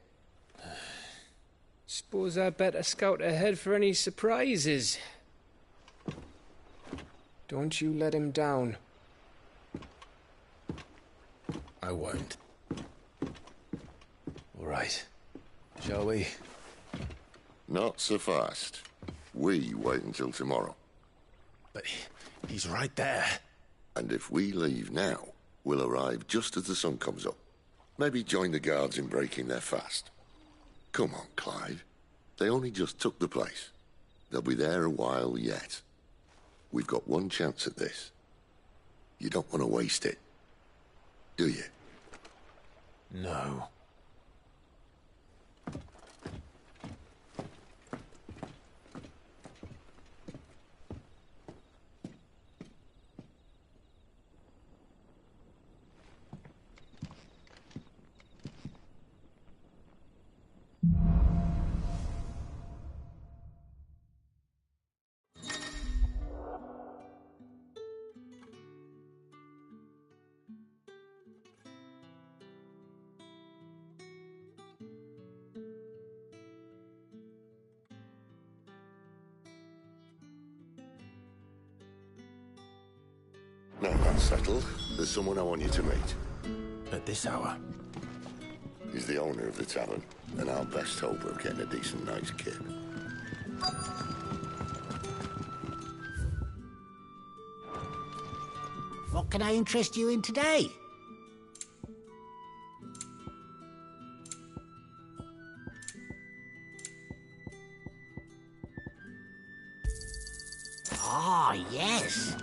Suppose I better scout ahead for any surprises. Don't you let him down. I won't. All right. Shall we? Not so fast. We wait until tomorrow. But he's right there. And if we leave now, we'll arrive just as the sun comes up. Maybe join the guards in breaking their fast. Come on, Clive. They only just took the place. They'll be there a while yet. We've got one chance at this. You don't want to waste it, do you? No. Now that's settled, there's someone I want you to meet. At this hour? He's the owner of the tavern, and our best hope of getting a decent night's kip. What can I interest you in today? Ah, yes.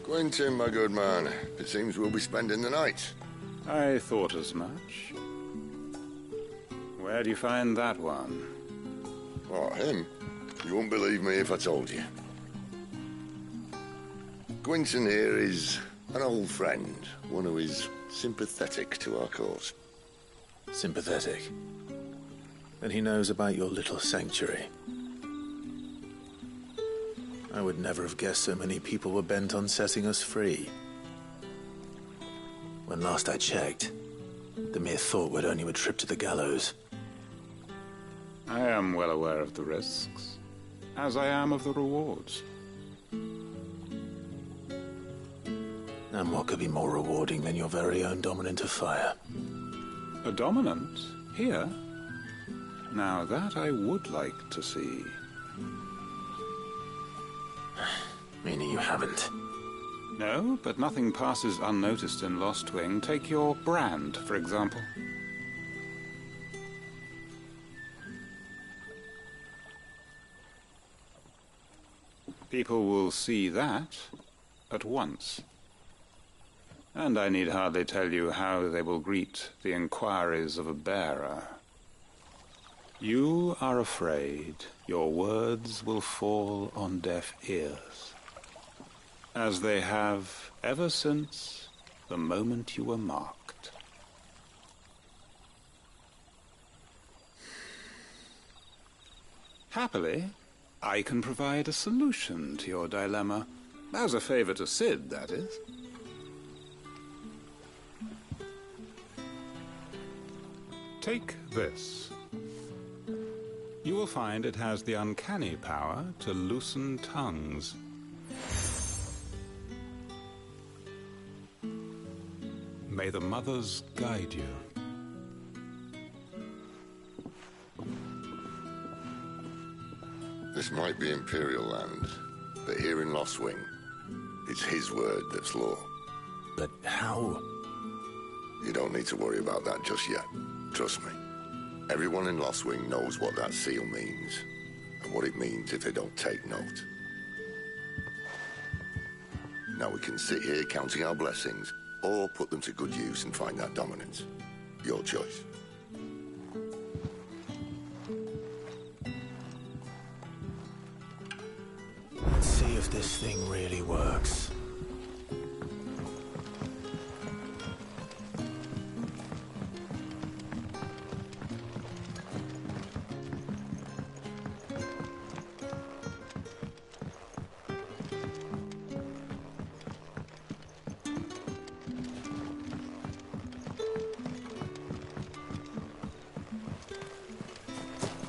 Quentin, my good man. It seems we'll be spending the night. I thought as much. Where do you find that one? Oh, him? You wouldn't believe me if I told you. Quentin here is an old friend, one who is sympathetic to our cause. Sympathetic? Then he knows about your little sanctuary. I would never have guessed so many people were bent on setting us free. When last I checked, the mere thought would earn you a trip to the gallows. I am well aware of the risks, as I am of the rewards. And what could be more rewarding than your very own Dominant of Fire? A dominant? Here? Now that I would like to see. Meaning you haven't? No, but nothing passes unnoticed in Lostwing. Take your brand, for example. People will see that at once. And I need hardly tell you how they will greet the inquiries of a bearer. You are afraid your words will fall on deaf ears, as they have ever since the moment you were marked. Happily, I can provide a solution to your dilemma. As a favor to Cid, that is. Take this. You will find it has the uncanny power to loosen tongues. May the mothers guide you. This might be Imperial land, but here in Lostwing, it's his word that's law. But how? You don't need to worry about that just yet. Trust me. Everyone in Lostwing knows what that seal means, and what it means if they don't take note. Now we can sit here counting our blessings, or put them to good use and find that dominance. Your choice. Let's see if this thing really works.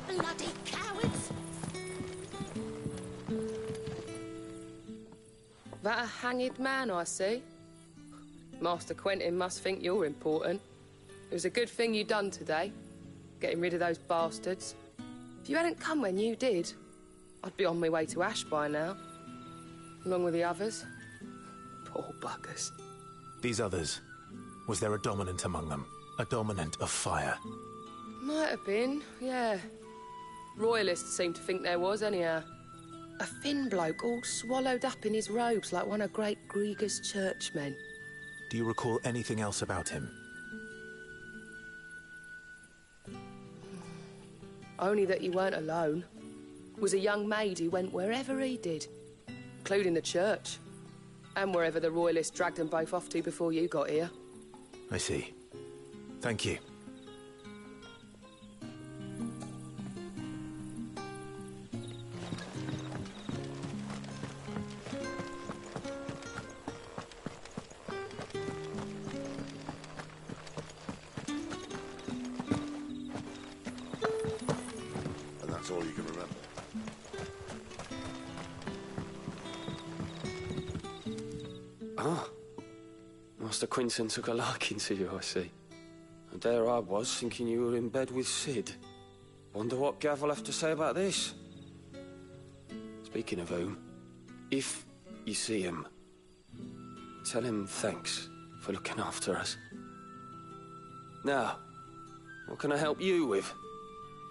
Bloody cowards! That a hanged man I see? Master Quentin must think you're important. It was a good thing you done today, getting rid of those bastards. If you hadn't come when you did, I'd be on my way to Ash by now, along with the others. Poor buggers. These others, was there a dominant among them? A dominant of fire? Might have been, yeah. Royalists seem to think there was, anyhow. A thin bloke all swallowed up in his robes like one of Great Grieger's churchmen. Do you recall anything else about him? Only that he weren't alone. Was a young maid who went wherever he did, including the church, and wherever the Royalists dragged them both off to before you got here. I see. Thank you. And that's all you can remember. Ah. Master Quentin took a liking to you, I see. And there I was, thinking you were in bed with Cid. Wonder what Gav will have to say about this. Speaking of whom, if you see him, tell him thanks for looking after us. Now, what can I help you with?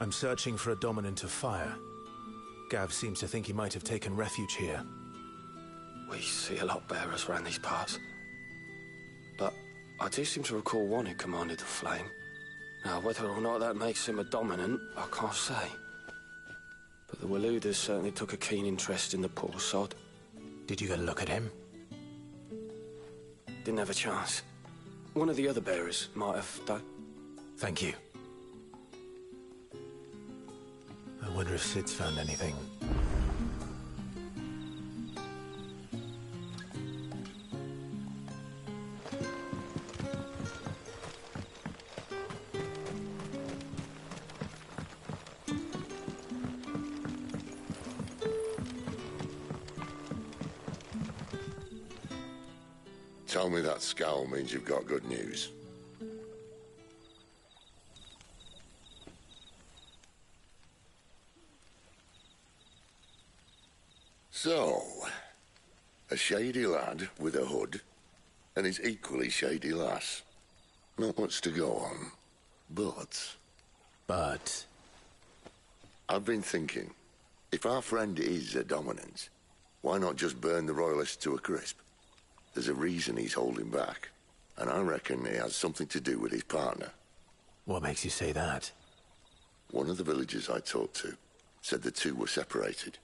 I'm searching for a dominant of fire. Gav seems to think he might have taken refuge here. We see a lot bearers round these parts. But I do seem to recall one who commanded the flame. Now, whether or not that makes him a dominant, I can't say. But the Waluders certainly took a keen interest in the poor sod. Did you get a look at him? Didn't have a chance. One of the other bearers might have, though. Thank you. I wonder if Cid's found anything. Tell me that scowl means you've got good news. So, a shady lad with a hood, and his equally shady lass. Not much to go on, but... But? I've been thinking, if our friend is a dominant, why not just burn the Royalists to a crisp? There's a reason he's holding back, and I reckon it has something to do with his partner. What makes you say that? One of the villagers I talked to said the two were separated.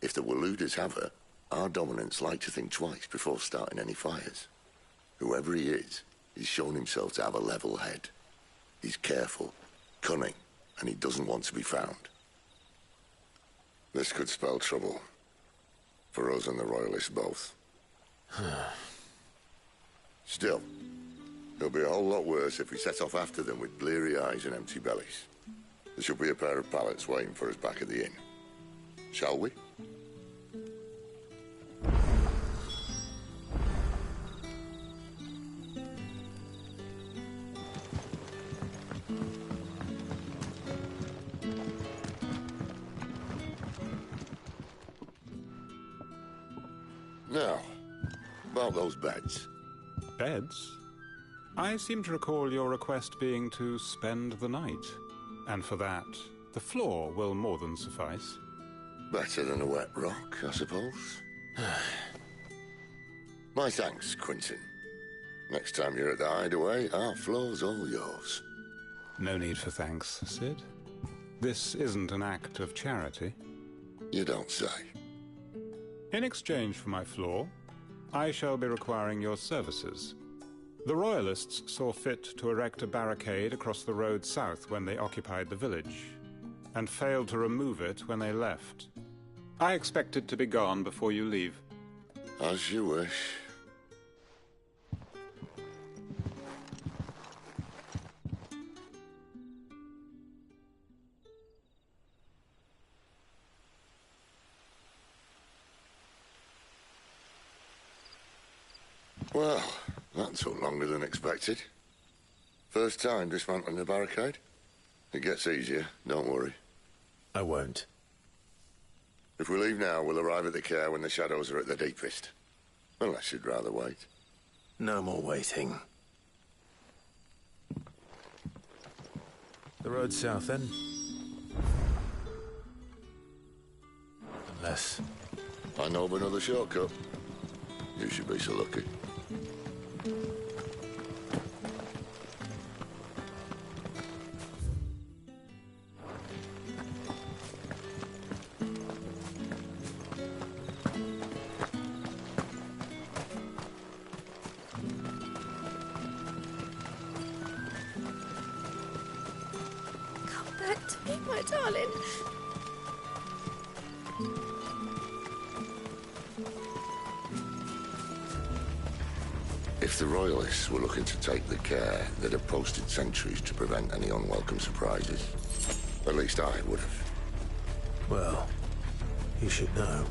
If the Waluders have her, our dominants like to think twice before starting any fires. Whoever he is, he's shown himself to have a level head. He's careful, cunning, and he doesn't want to be found. This could spell trouble. For us and the Royalists both. Still, it'll be a whole lot worse if we set off after them with bleary eyes and empty bellies. There should be a pair of pallets waiting for us back at the inn. Shall we? Now, about those beds. Beds? I seem to recall your request being to spend the night. And for that, the floor will more than suffice. Better than a wet rock, I suppose. My thanks, Quinton. Next time you're at the Hideaway, our floor's all yours. No need for thanks, Sid. This isn't an act of charity. You don't say. In exchange for my floor, I shall be requiring your services. The Royalists saw fit to erect a barricade across the road south when they occupied the village, and failed to remove it when they left. I expect it to be gone before you leave. As you wish. Well, that took longer than expected. First time dismantling the barricade? It gets easier, don't worry. I won't. If we leave now, we'll arrive at the care when the shadows are at their deepest. Unless you'd rather wait. No more waiting. The road south, then? Unless... I know of another shortcut. You should be so lucky. Come back to me, my darling. If the Royalists were looking to take the care, they'd have posted sentries to prevent any unwelcome surprises. At least I would have. Well, you should know.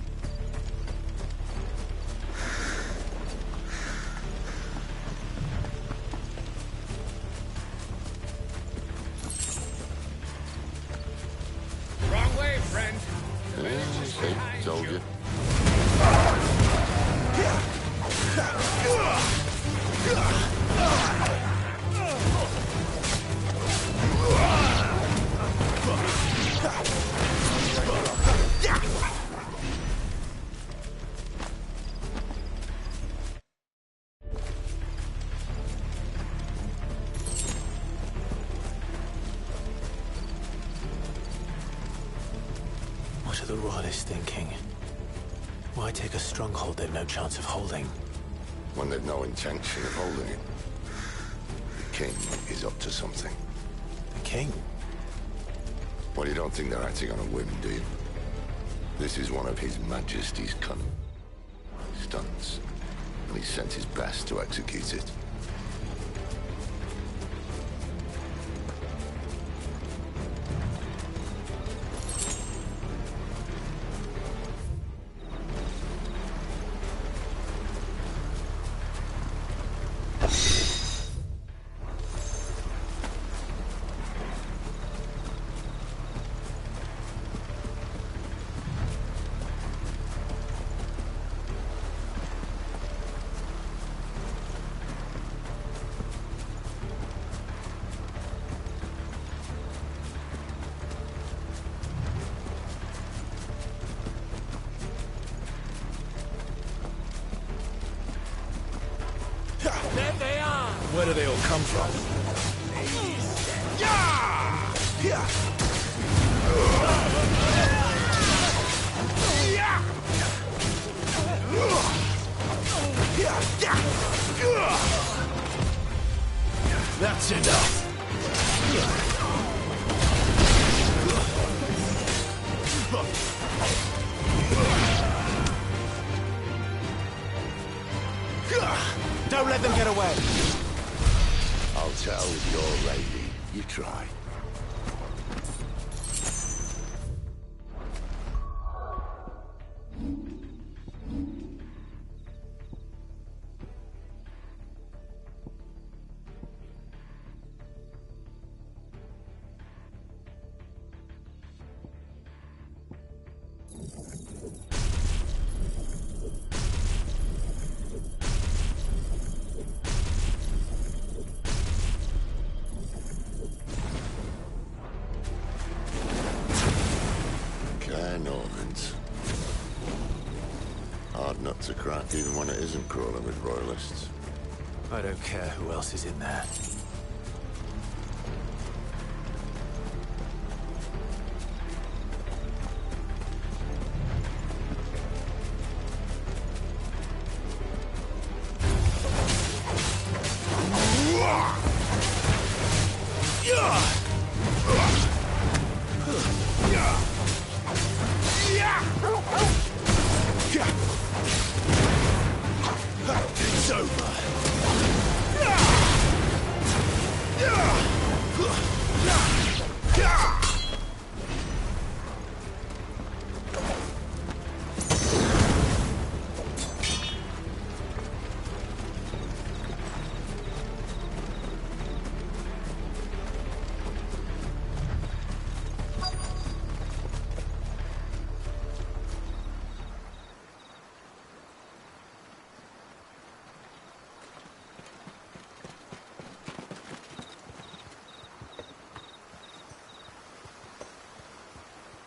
Wrong way, friend. See, told you. What are the Royalists thinking? Why take a stronghold they've no chance of holding? When they've no intention of holding it. The king is up to something. The king? Well, you don't think they're acting on a whim, do you? This is one of His Majesty's cunning stunts, and he sent his best to execute it. Where do they all come from? That's enough. Don't let them get away. I'll tell your lady. You try. Hard nut to crack, even when it isn't crawling with royalists. I don't care who else is in there. It's over.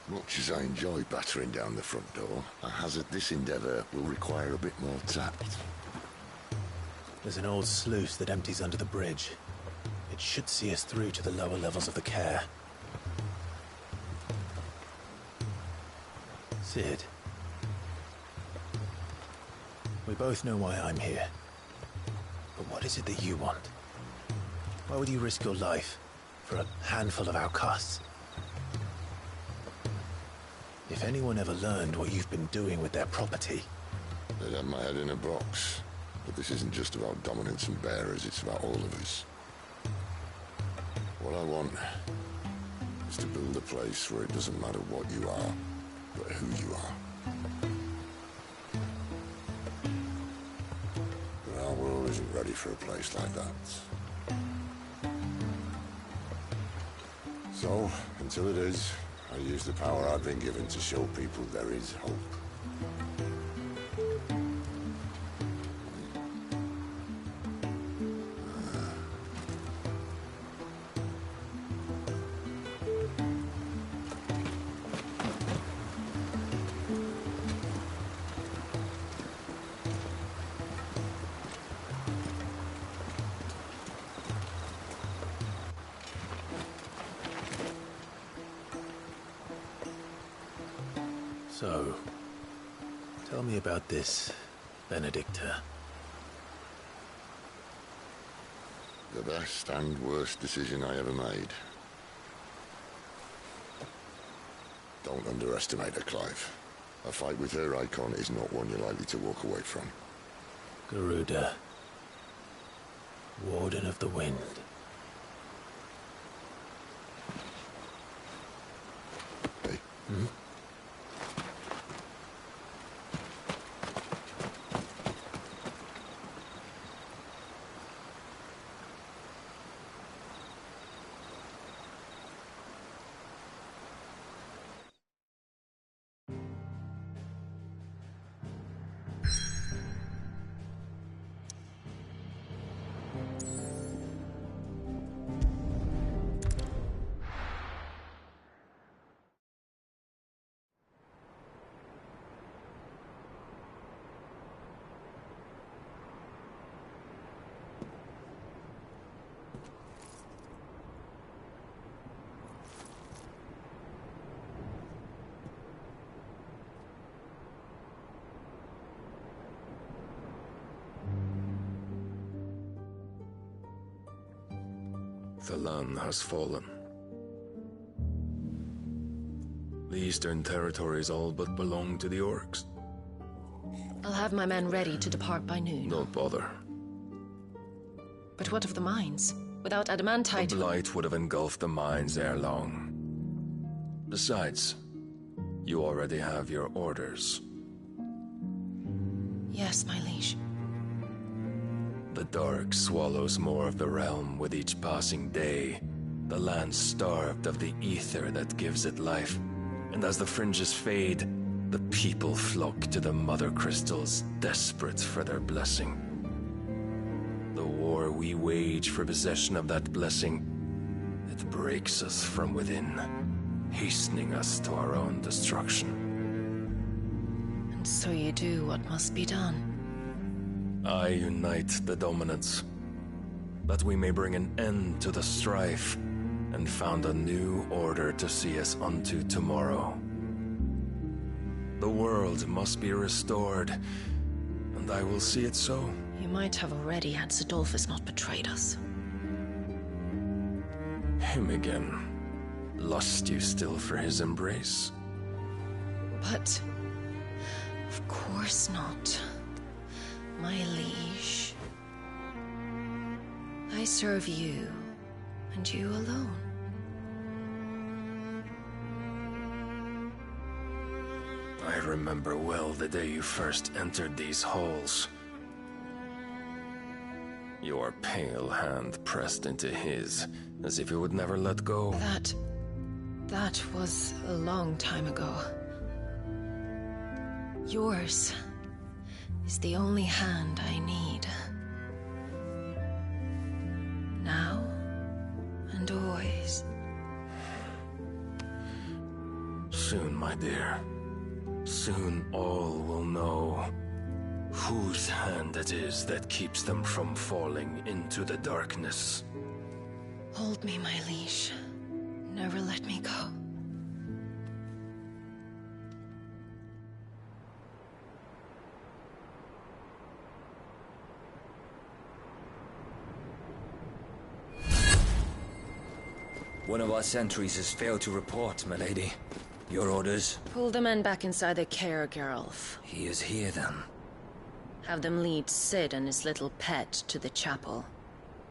Much as I enjoy battering down the front door, I hazard this endeavour will require a bit more tact. There's an old sluice that empties under the bridge. It should see us through to the lower levels of the care. Cid. We both know why I'm here. But what is it that you want? Why would you risk your life for a handful of outcasts? If anyone ever learned what you've been doing with their property... They'd have my head in a box. But this isn't just about dominance and bearers, it's about all of us. What I want is to build a place where it doesn't matter what you are, but who you are. But our world isn't ready for a place like that. So, until it is, I use the power I've been given to show people there is hope. So, tell me about this Benedicta. The best and worst decision I ever made. Don't underestimate her, Clive. A fight with her icon is not one you're likely to walk away from. Garuda. Warden of the Wind. Hey. Hmm? Thalan has fallen. The Eastern Territories all but belong to the Orcs. I'll have my men ready to depart by noon. Don't bother. But what of the mines? Without adamantite... The Blight would have engulfed the mines ere long. Besides, you already have your orders. Yes, my liege. The dark swallows more of the realm with each passing day. The land starved of the ether that gives it life. And as the fringes fade, the people flock to the mother crystals, desperate for their blessing. The war we wage for possession of that blessing, it breaks us from within, hastening us to our own destruction. And so you do what must be done. I unite the dominants, that we may bring an end to the strife, and found a new order to see us unto tomorrow. The world must be restored, and I will see it so. You might have already had Zidolphus not betrayed us. Him again. Lust you still for his embrace? But... of course not. My liege. I serve you, and you alone. I remember well the day you first entered these halls. Your pale hand pressed into his, as if you would never let go. That was a long time ago. Yours is the only hand I need. Now and always. Soon, my dear. Soon all will know whose hand it is that keeps them from falling into the darkness. Hold me, my liege. Never let me go. One of our sentries has failed to report, my lady. Your orders? Pull the men back inside their care, Geralf. He is here, then. Have them lead Cid and his little pet to the chapel.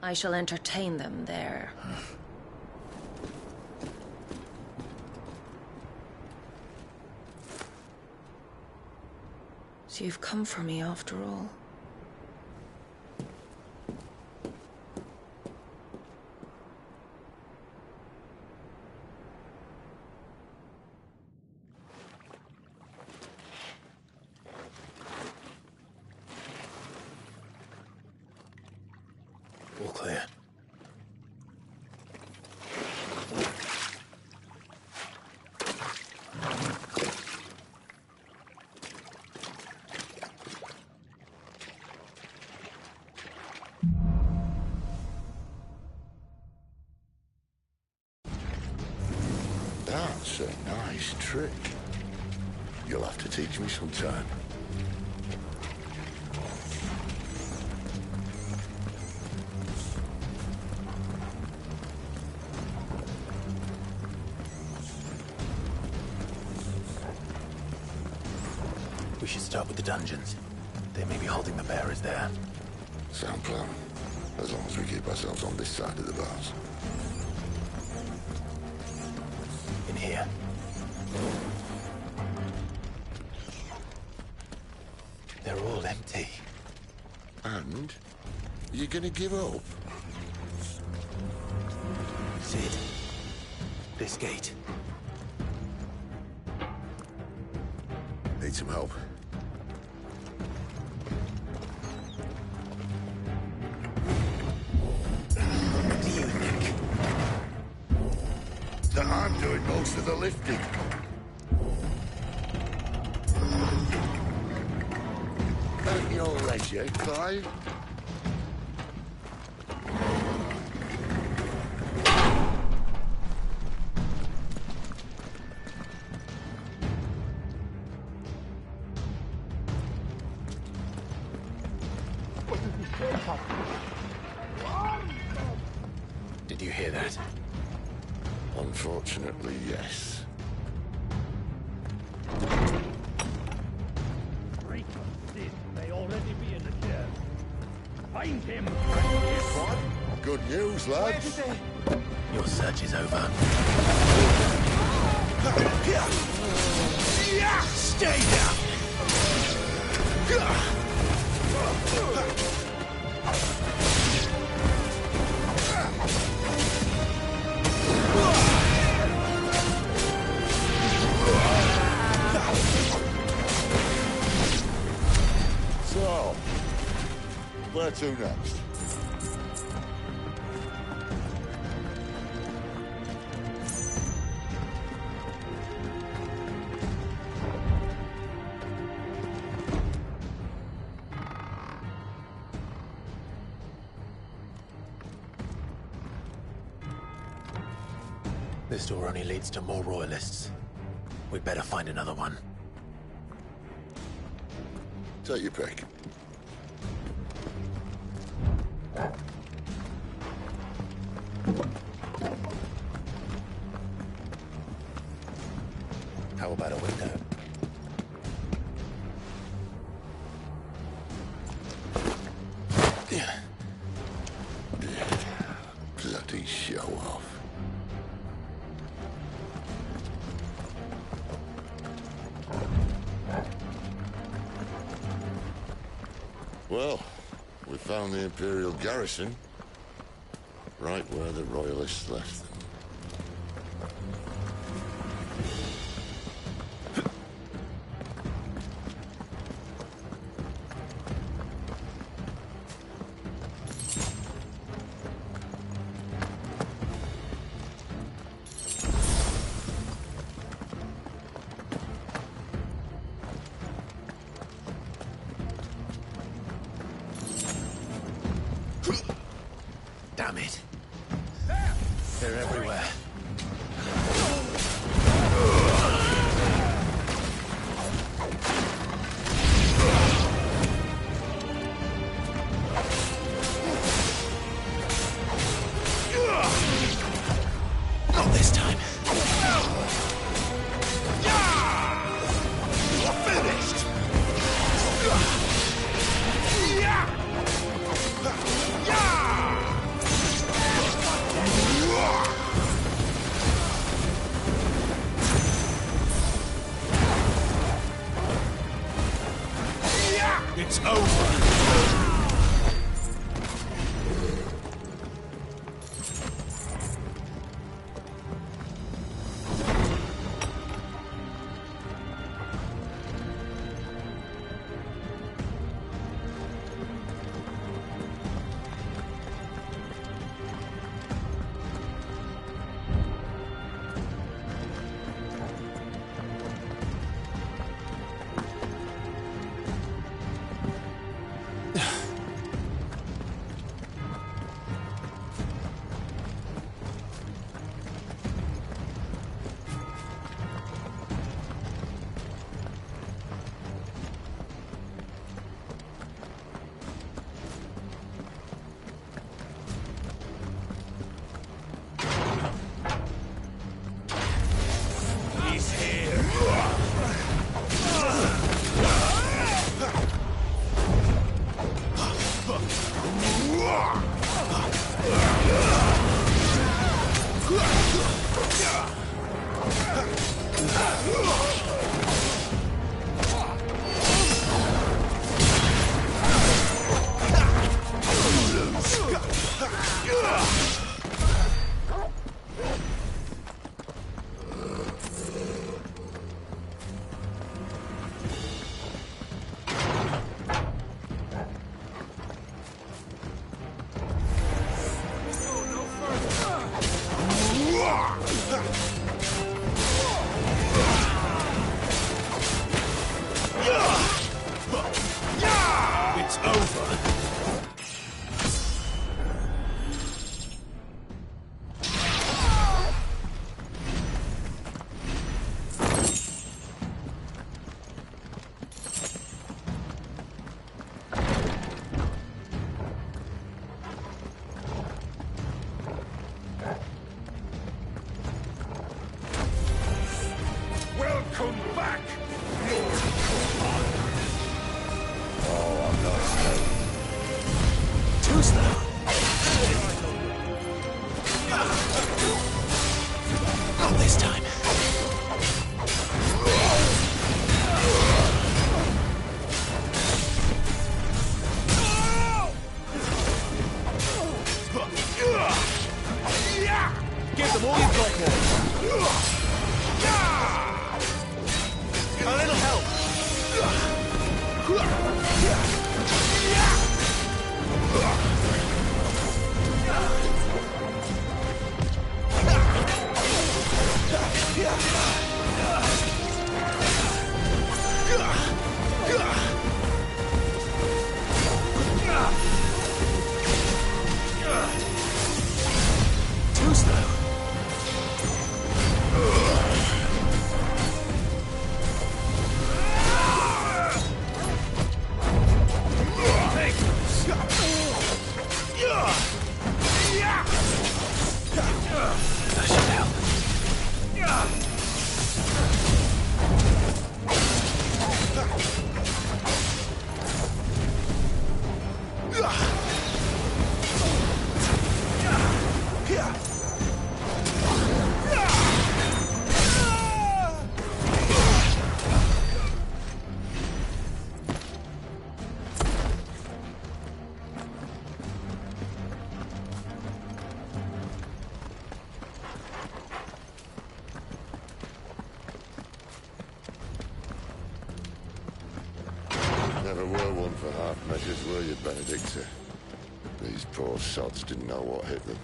I shall entertain them there. So you've come for me after all. All clear. That's a nice trick. You'll have to teach me sometime. We should start with the dungeons. They may be holding the bearers there. Sound plan. As long as we keep ourselves on this side of the bars. In here. They're all empty. And? You're gonna give up? Cid. This gate. Need some help. What do you think? That I'm doing most of the lifting. At your leisure, Clive. Did you hear hear that? Unfortunately, yes. Sid may already be in the chair. Find him! Good news, lads. Your search is over. Stay down! So, where to next? This door only leads to more royalists. We'd better find another one. Take your pick. How about a window? Bloody show off. Well, we found the Imperial garrison, right where the Royalists left them. Damn it. They're everywhere. Not this time. You're finished! It's over. come back! Oh, I'm not slow. Too slow. Not this time. Give them all you've got, boys. A little help. Too slow. That should help. Never were one for half measures, were you, Benedicta? These poor sods didn't know what hit them.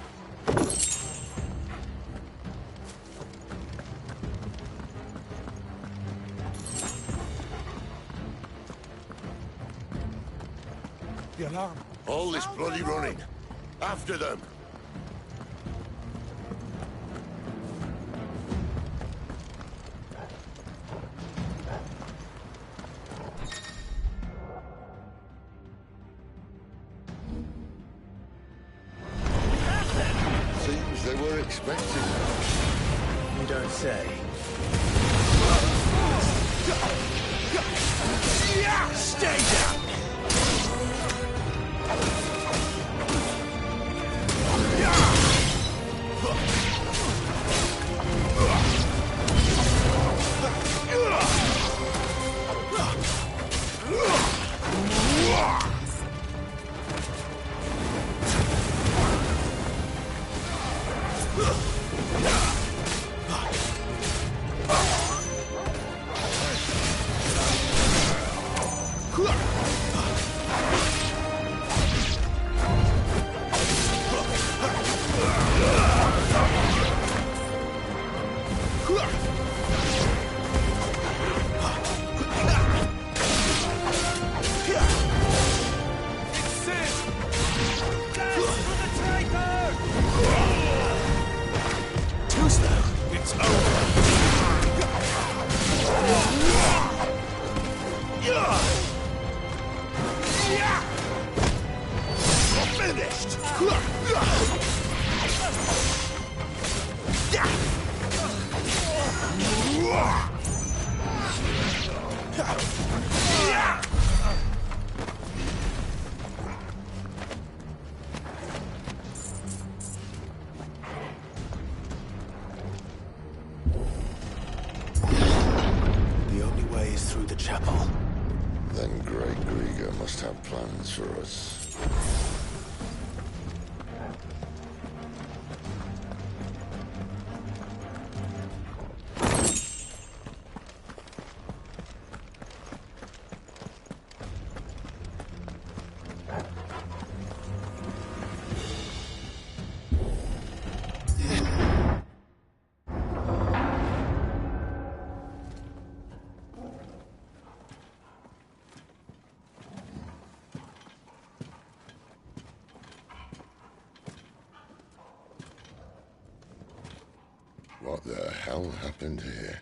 The alarm. All this bloody running. After them. Seems they were expecting us. You don't say. Stay down! Too slow. It's over. Finished. The only way is through the chapel. Then Grey Grieger must have plans for us. What the hell happened here?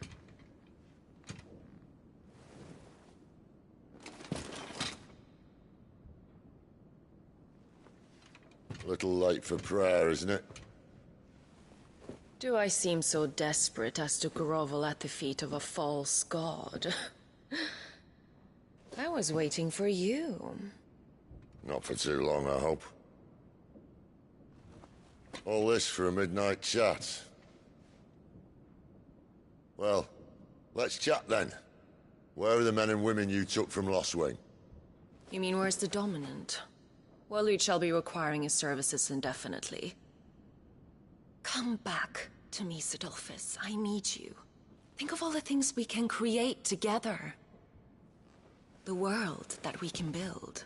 Little late for prayer, isn't it? Do I seem so desperate as to grovel at the feet of a false god? I was waiting for you. Not for too long, I hope. All this for a midnight chat. Well, let's chat then. Where are the men and women you took from Lostwing? You mean where's the Dominant? Waloed shall be requiring his services indefinitely. Come back to me, Sidolphus. I need you. Think of all the things we can create together. The world that we can build.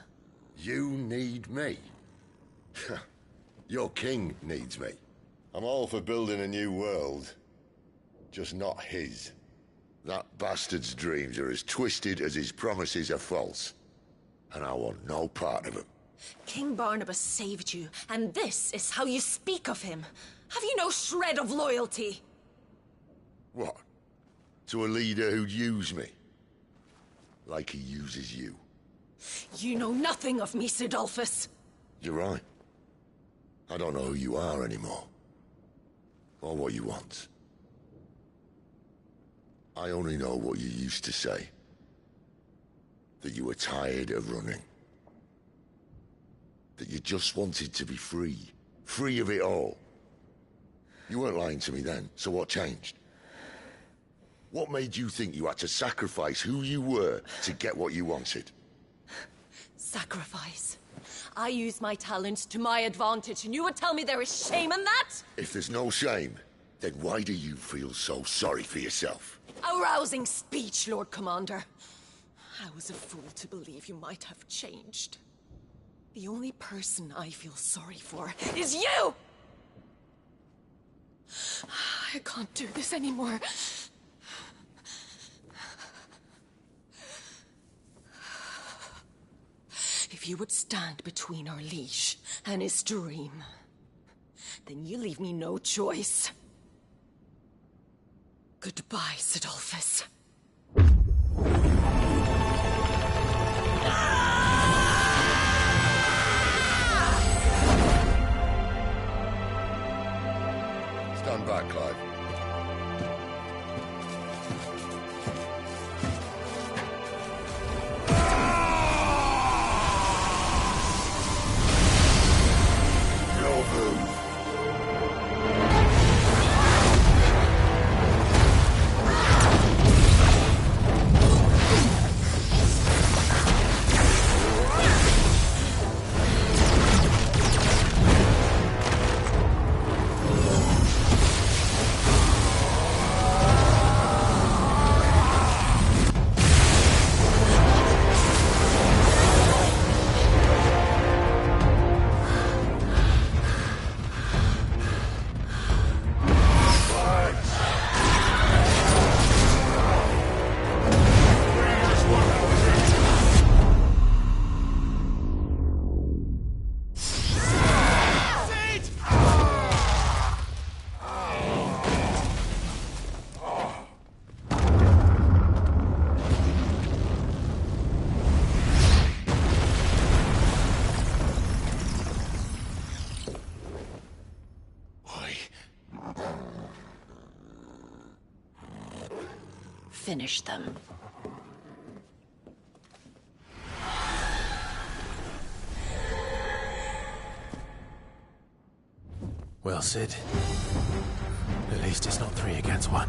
You need me? Your king needs me. I'm all for building a new world. Just not his. That bastard's dreams are as twisted as his promises are false. And I want no part of them. King Barnabas saved you, and this is how you speak of him. Have you no shred of loyalty? What? To a leader who'd use me? Like he uses you. You know nothing of me, Sidolphus. You're right. I don't know who you are anymore. Or what you want. I only know what you used to say. That you were tired of running. That you just wanted to be free. Free of it all. You weren't lying to me then, so what changed? What made you think you had to sacrifice who you were to get what you wanted? Sacrifice. I use my talents to my advantage, and you would tell me there is shame in that? If there's no shame, then why do you feel so sorry for yourself? A rousing speech, Lord Commander. I was a fool to believe you might have changed. The only person I feel sorry for is you! I can't do this anymore. If you would stand between our liege and his dream, then you leave me no choice. Goodbye, Sidolphus. Stand back, Clive. Finish them. Well, Sid. At least it's not 3 against 1.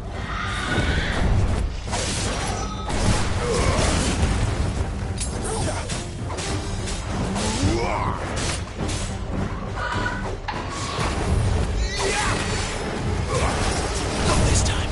Not this time.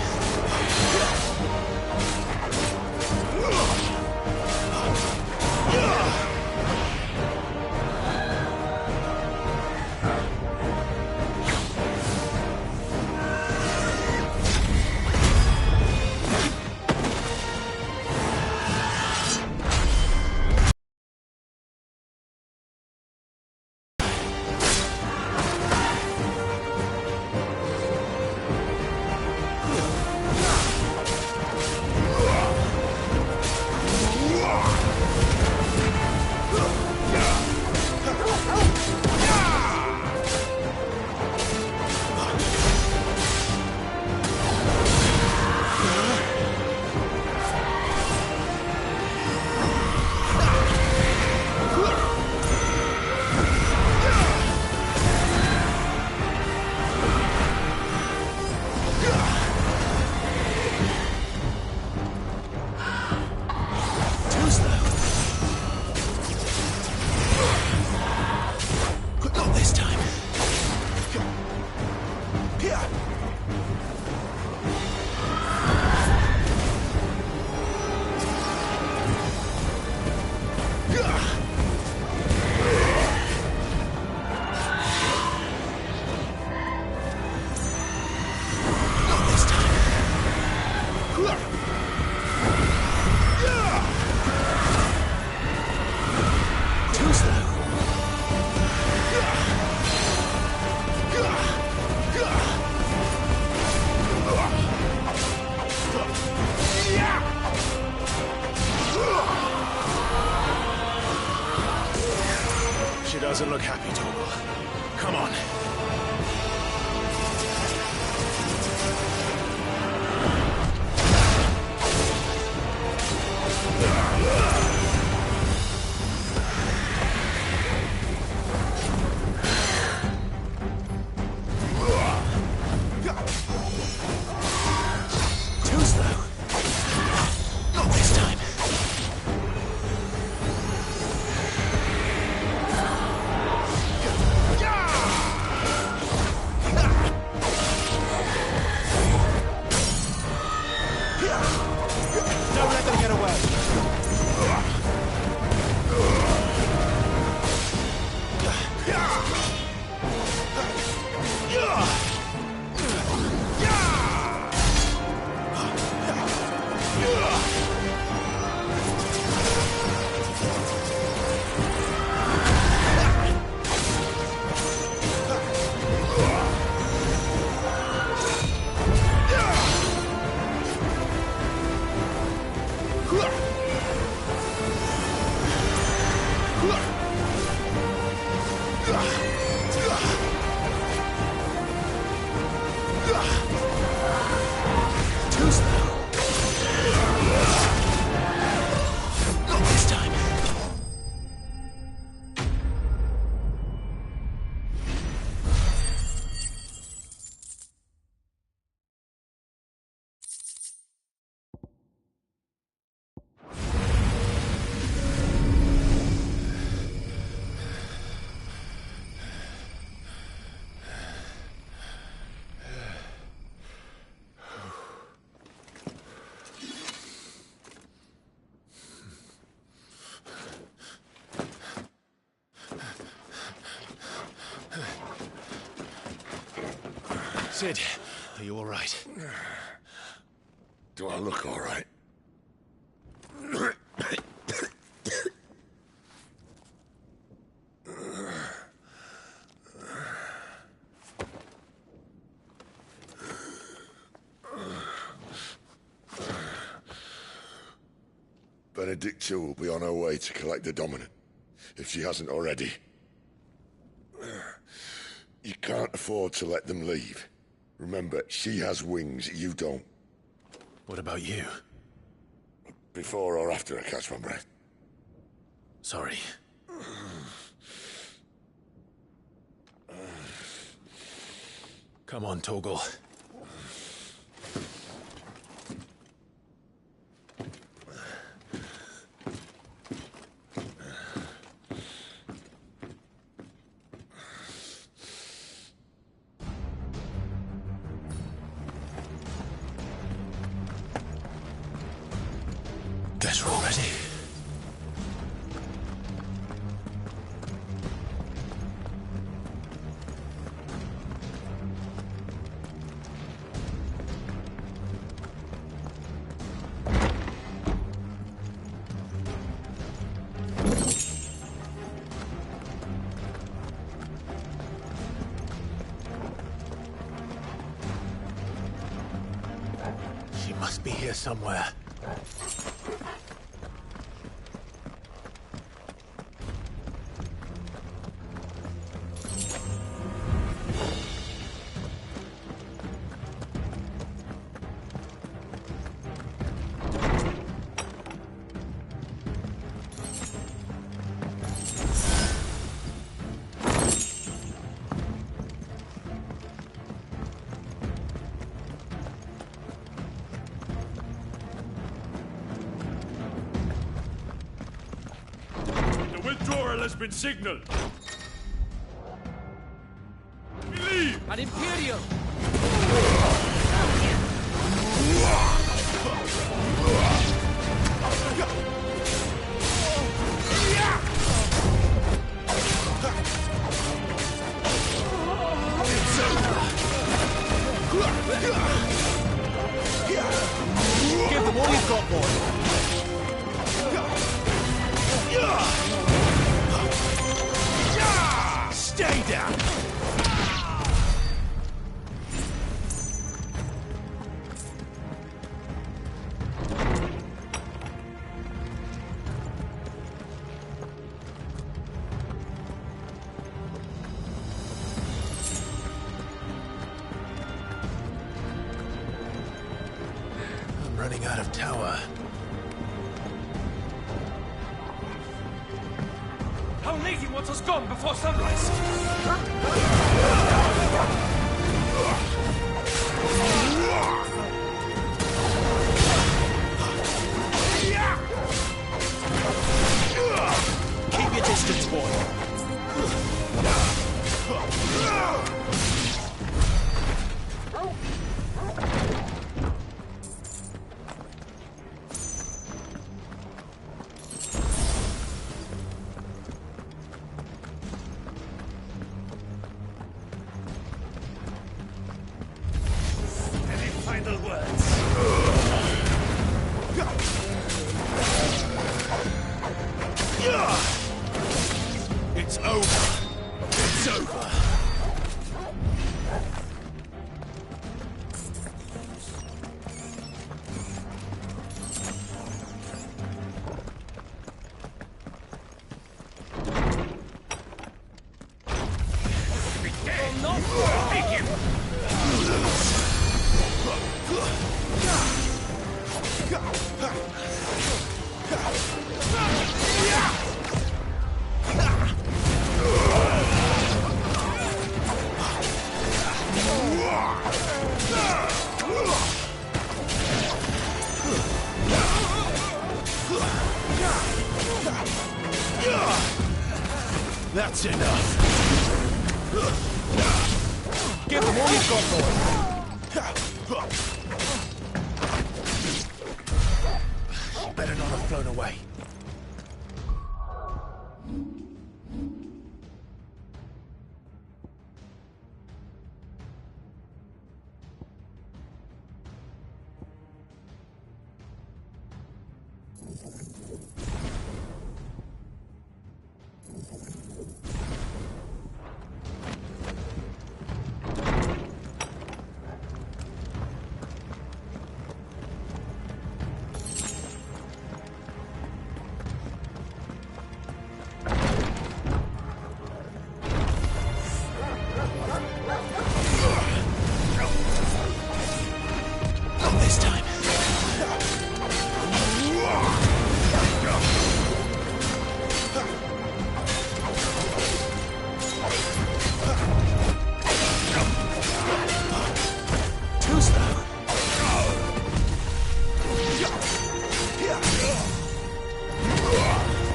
doesn't look happy, Torgal. Come on. Too slow. Not this time. Don't let them get away. Too slow. Not this time. Sid, are you all right? Do I look all right? Benedicta will be on her way to collect the Dominant, if she hasn't already. You can't afford to let them leave. Remember, she has wings, you don't. What about you? Before or after I catch my breath? Sorry. Come on, Torgal. Guess we're all ready. She must be here somewhere. Withdrawal has been signaled. We leave! An Imperial! Give them all you've got, boy. Stay down! Coming out of tower. Our lady wants us gone before sunrise. Keep your distance, boy. Any final words? It's over. It's over. That's enough. Give them all you've got, boy. She better not have flown away.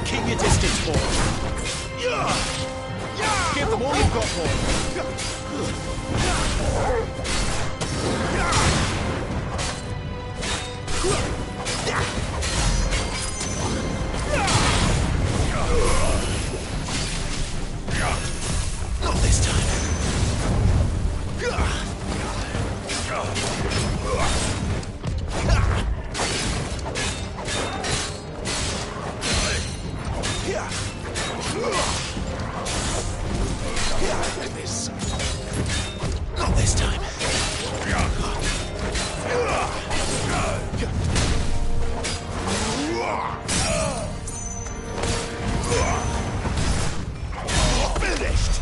Keep your distance, boy. Give them all you've got, boy. Not this time. Not this time. Finished.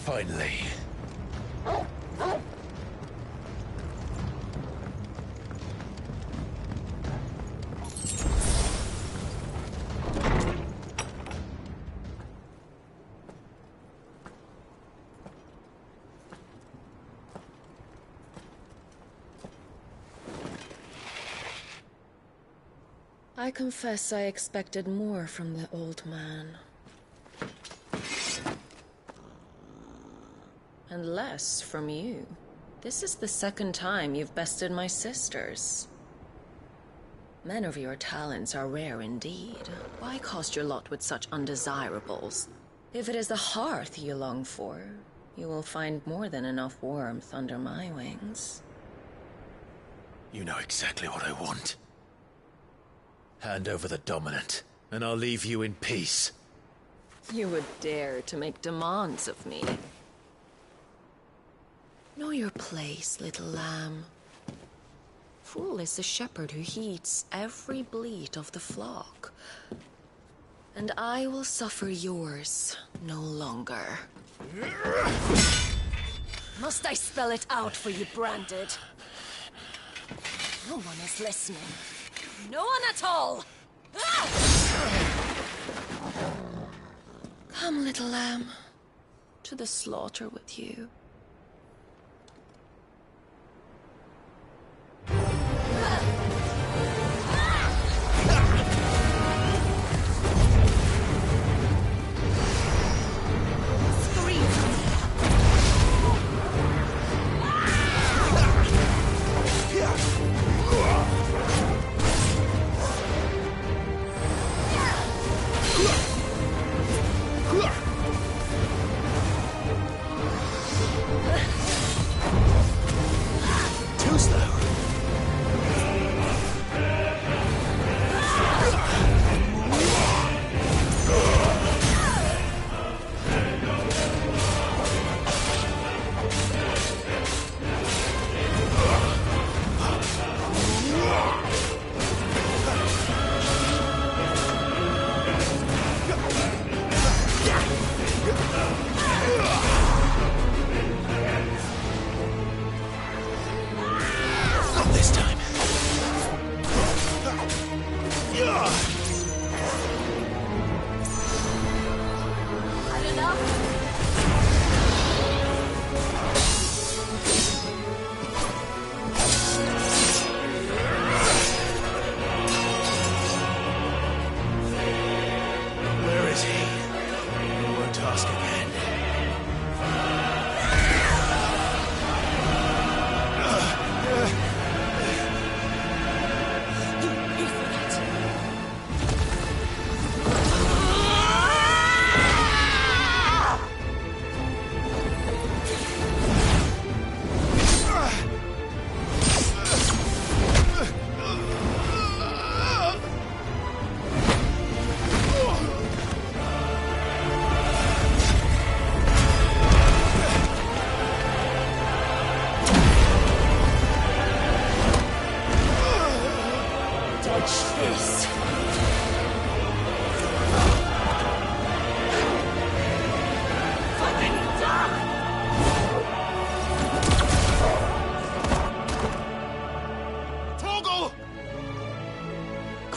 Finally. I confess I expected more from the old man. And less from you. This is the second time you've bested my sisters. Men of your talents are rare indeed. Why cast your lot with such undesirables? If it is the hearth you long for, you will find more than enough warmth under my wings. You know exactly what I want. Hand over the dominant, and I'll leave you in peace. You would dare to make demands of me. Know your place, little lamb. Fool is the shepherd who heeds every bleat of the flock. And I will suffer yours no longer. Must I spell it out for you, Branded? No one is listening. No one at all! Ah! Come, little lamb, to the slaughter with you.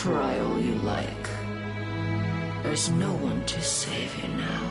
Cry all you like. There's no one to save you now.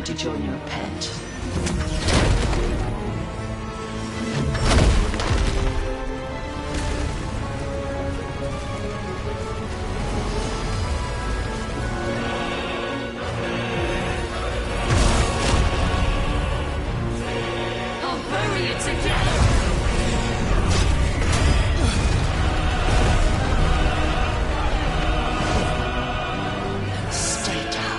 to join your pet. I'll bury it together! Stay down.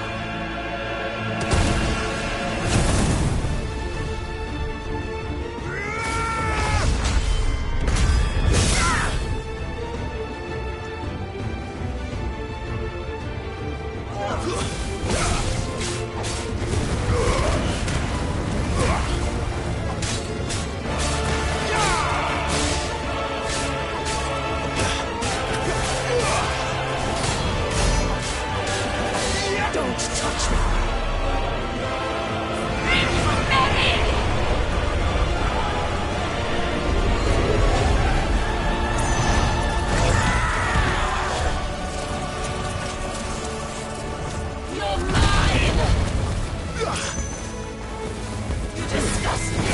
Don't touch me. You're mine! You disgust me!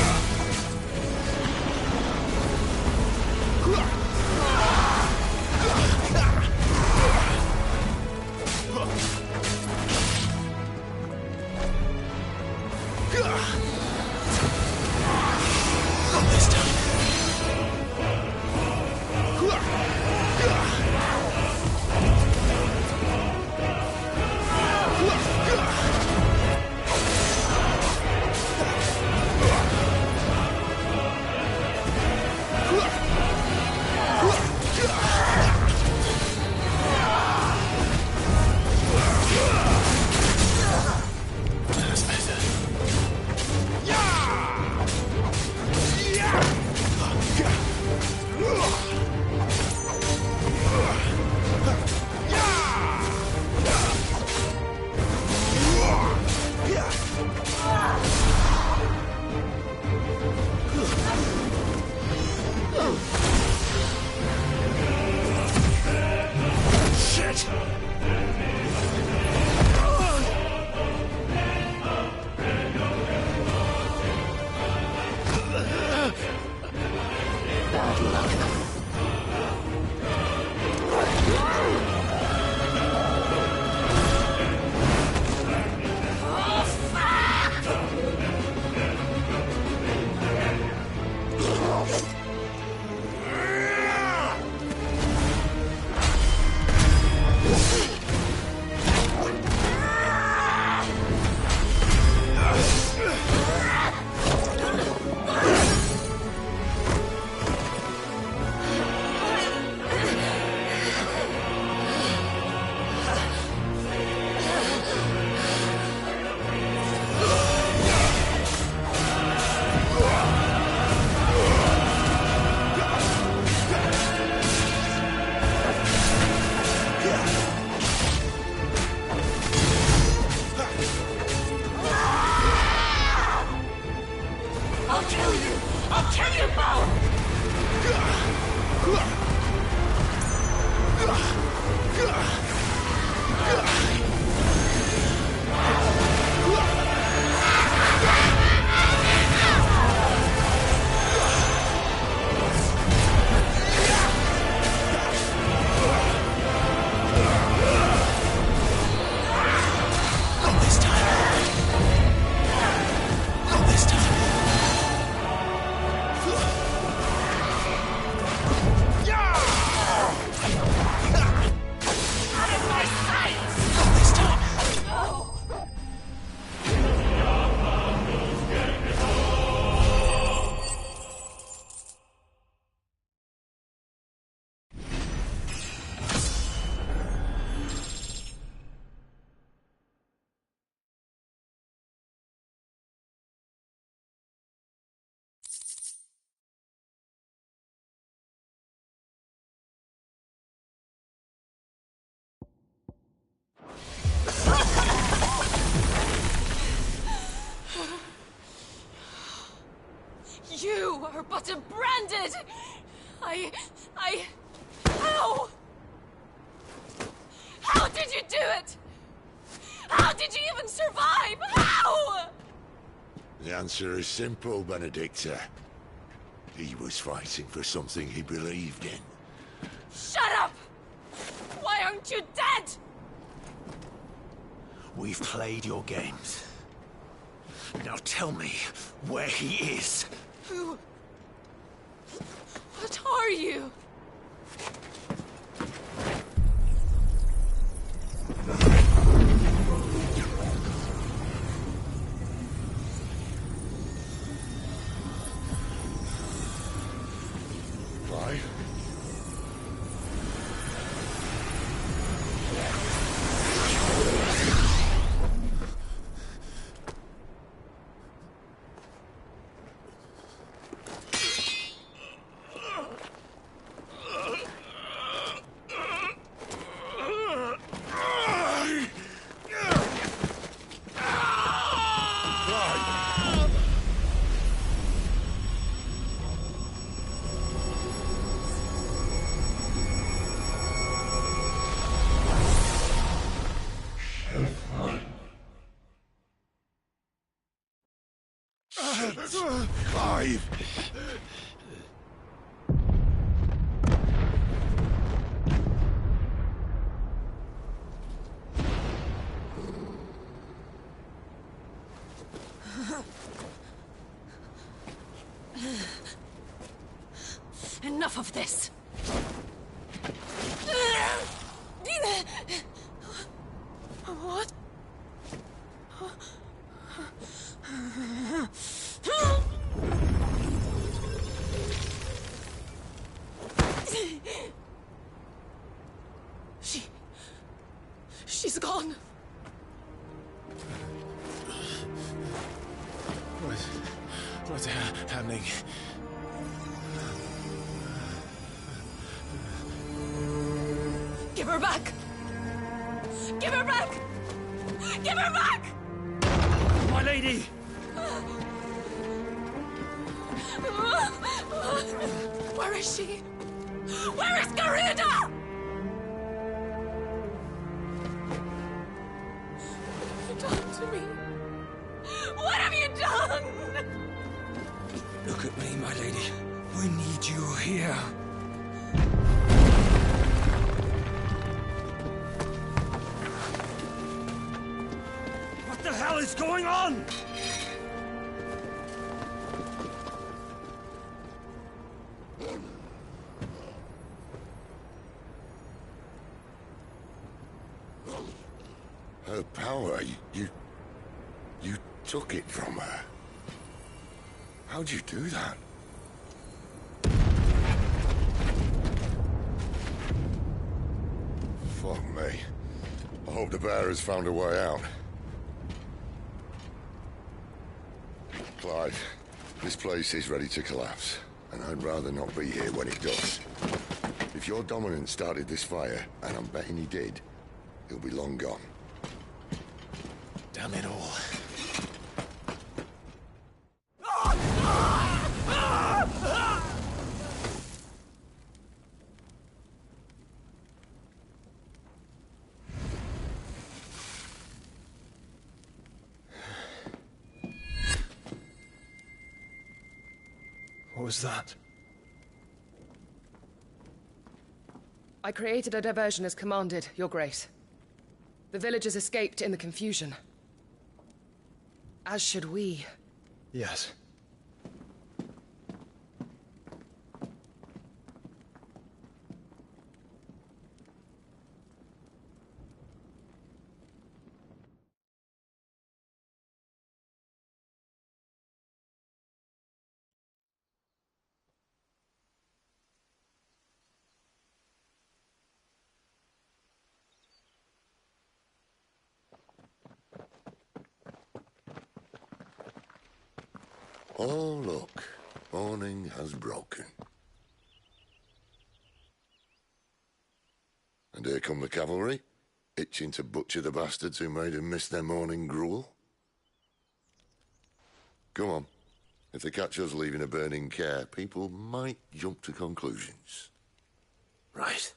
Not this time. That's better. Shit! Bad luck. I'll kill you! I'll kill you both! Not this time. Not this time. Out of my sight! Not this time. No! You are but a branded! How? How did you do it? How did you even survive? How? The answer is simple, Benedicta. He was fighting for something he believed in. Shut up! Why aren't you dead? We've played your games. Now tell me where he is. Who? What are you? Clive? Clive! Enough of this! What? She's gone. What's happening? Give her back! Give her back! Give her back! My lady! Where is she? Where is Garuda? What have you done to me? What have you done? Look at me, my lady. We need you here. What the hell is going on? Her power, you took it from her. How'd you do that? Fuck me. I hope the bear has found a way out. Clive, this place is ready to collapse, and I'd rather not be here when it does. If your dominant started this fire, and I'm betting he did, he'll be long gone. Damn it all. What was that? I created a diversion as commanded, Your Grace. The villagers escaped in the confusion. As should we. Yes. Oh, look. Morning has broken. And here come the cavalry, itching to butcher the bastards who made them miss their morning gruel. Come on. If they catch us leaving a burning care, people might jump to conclusions. Right.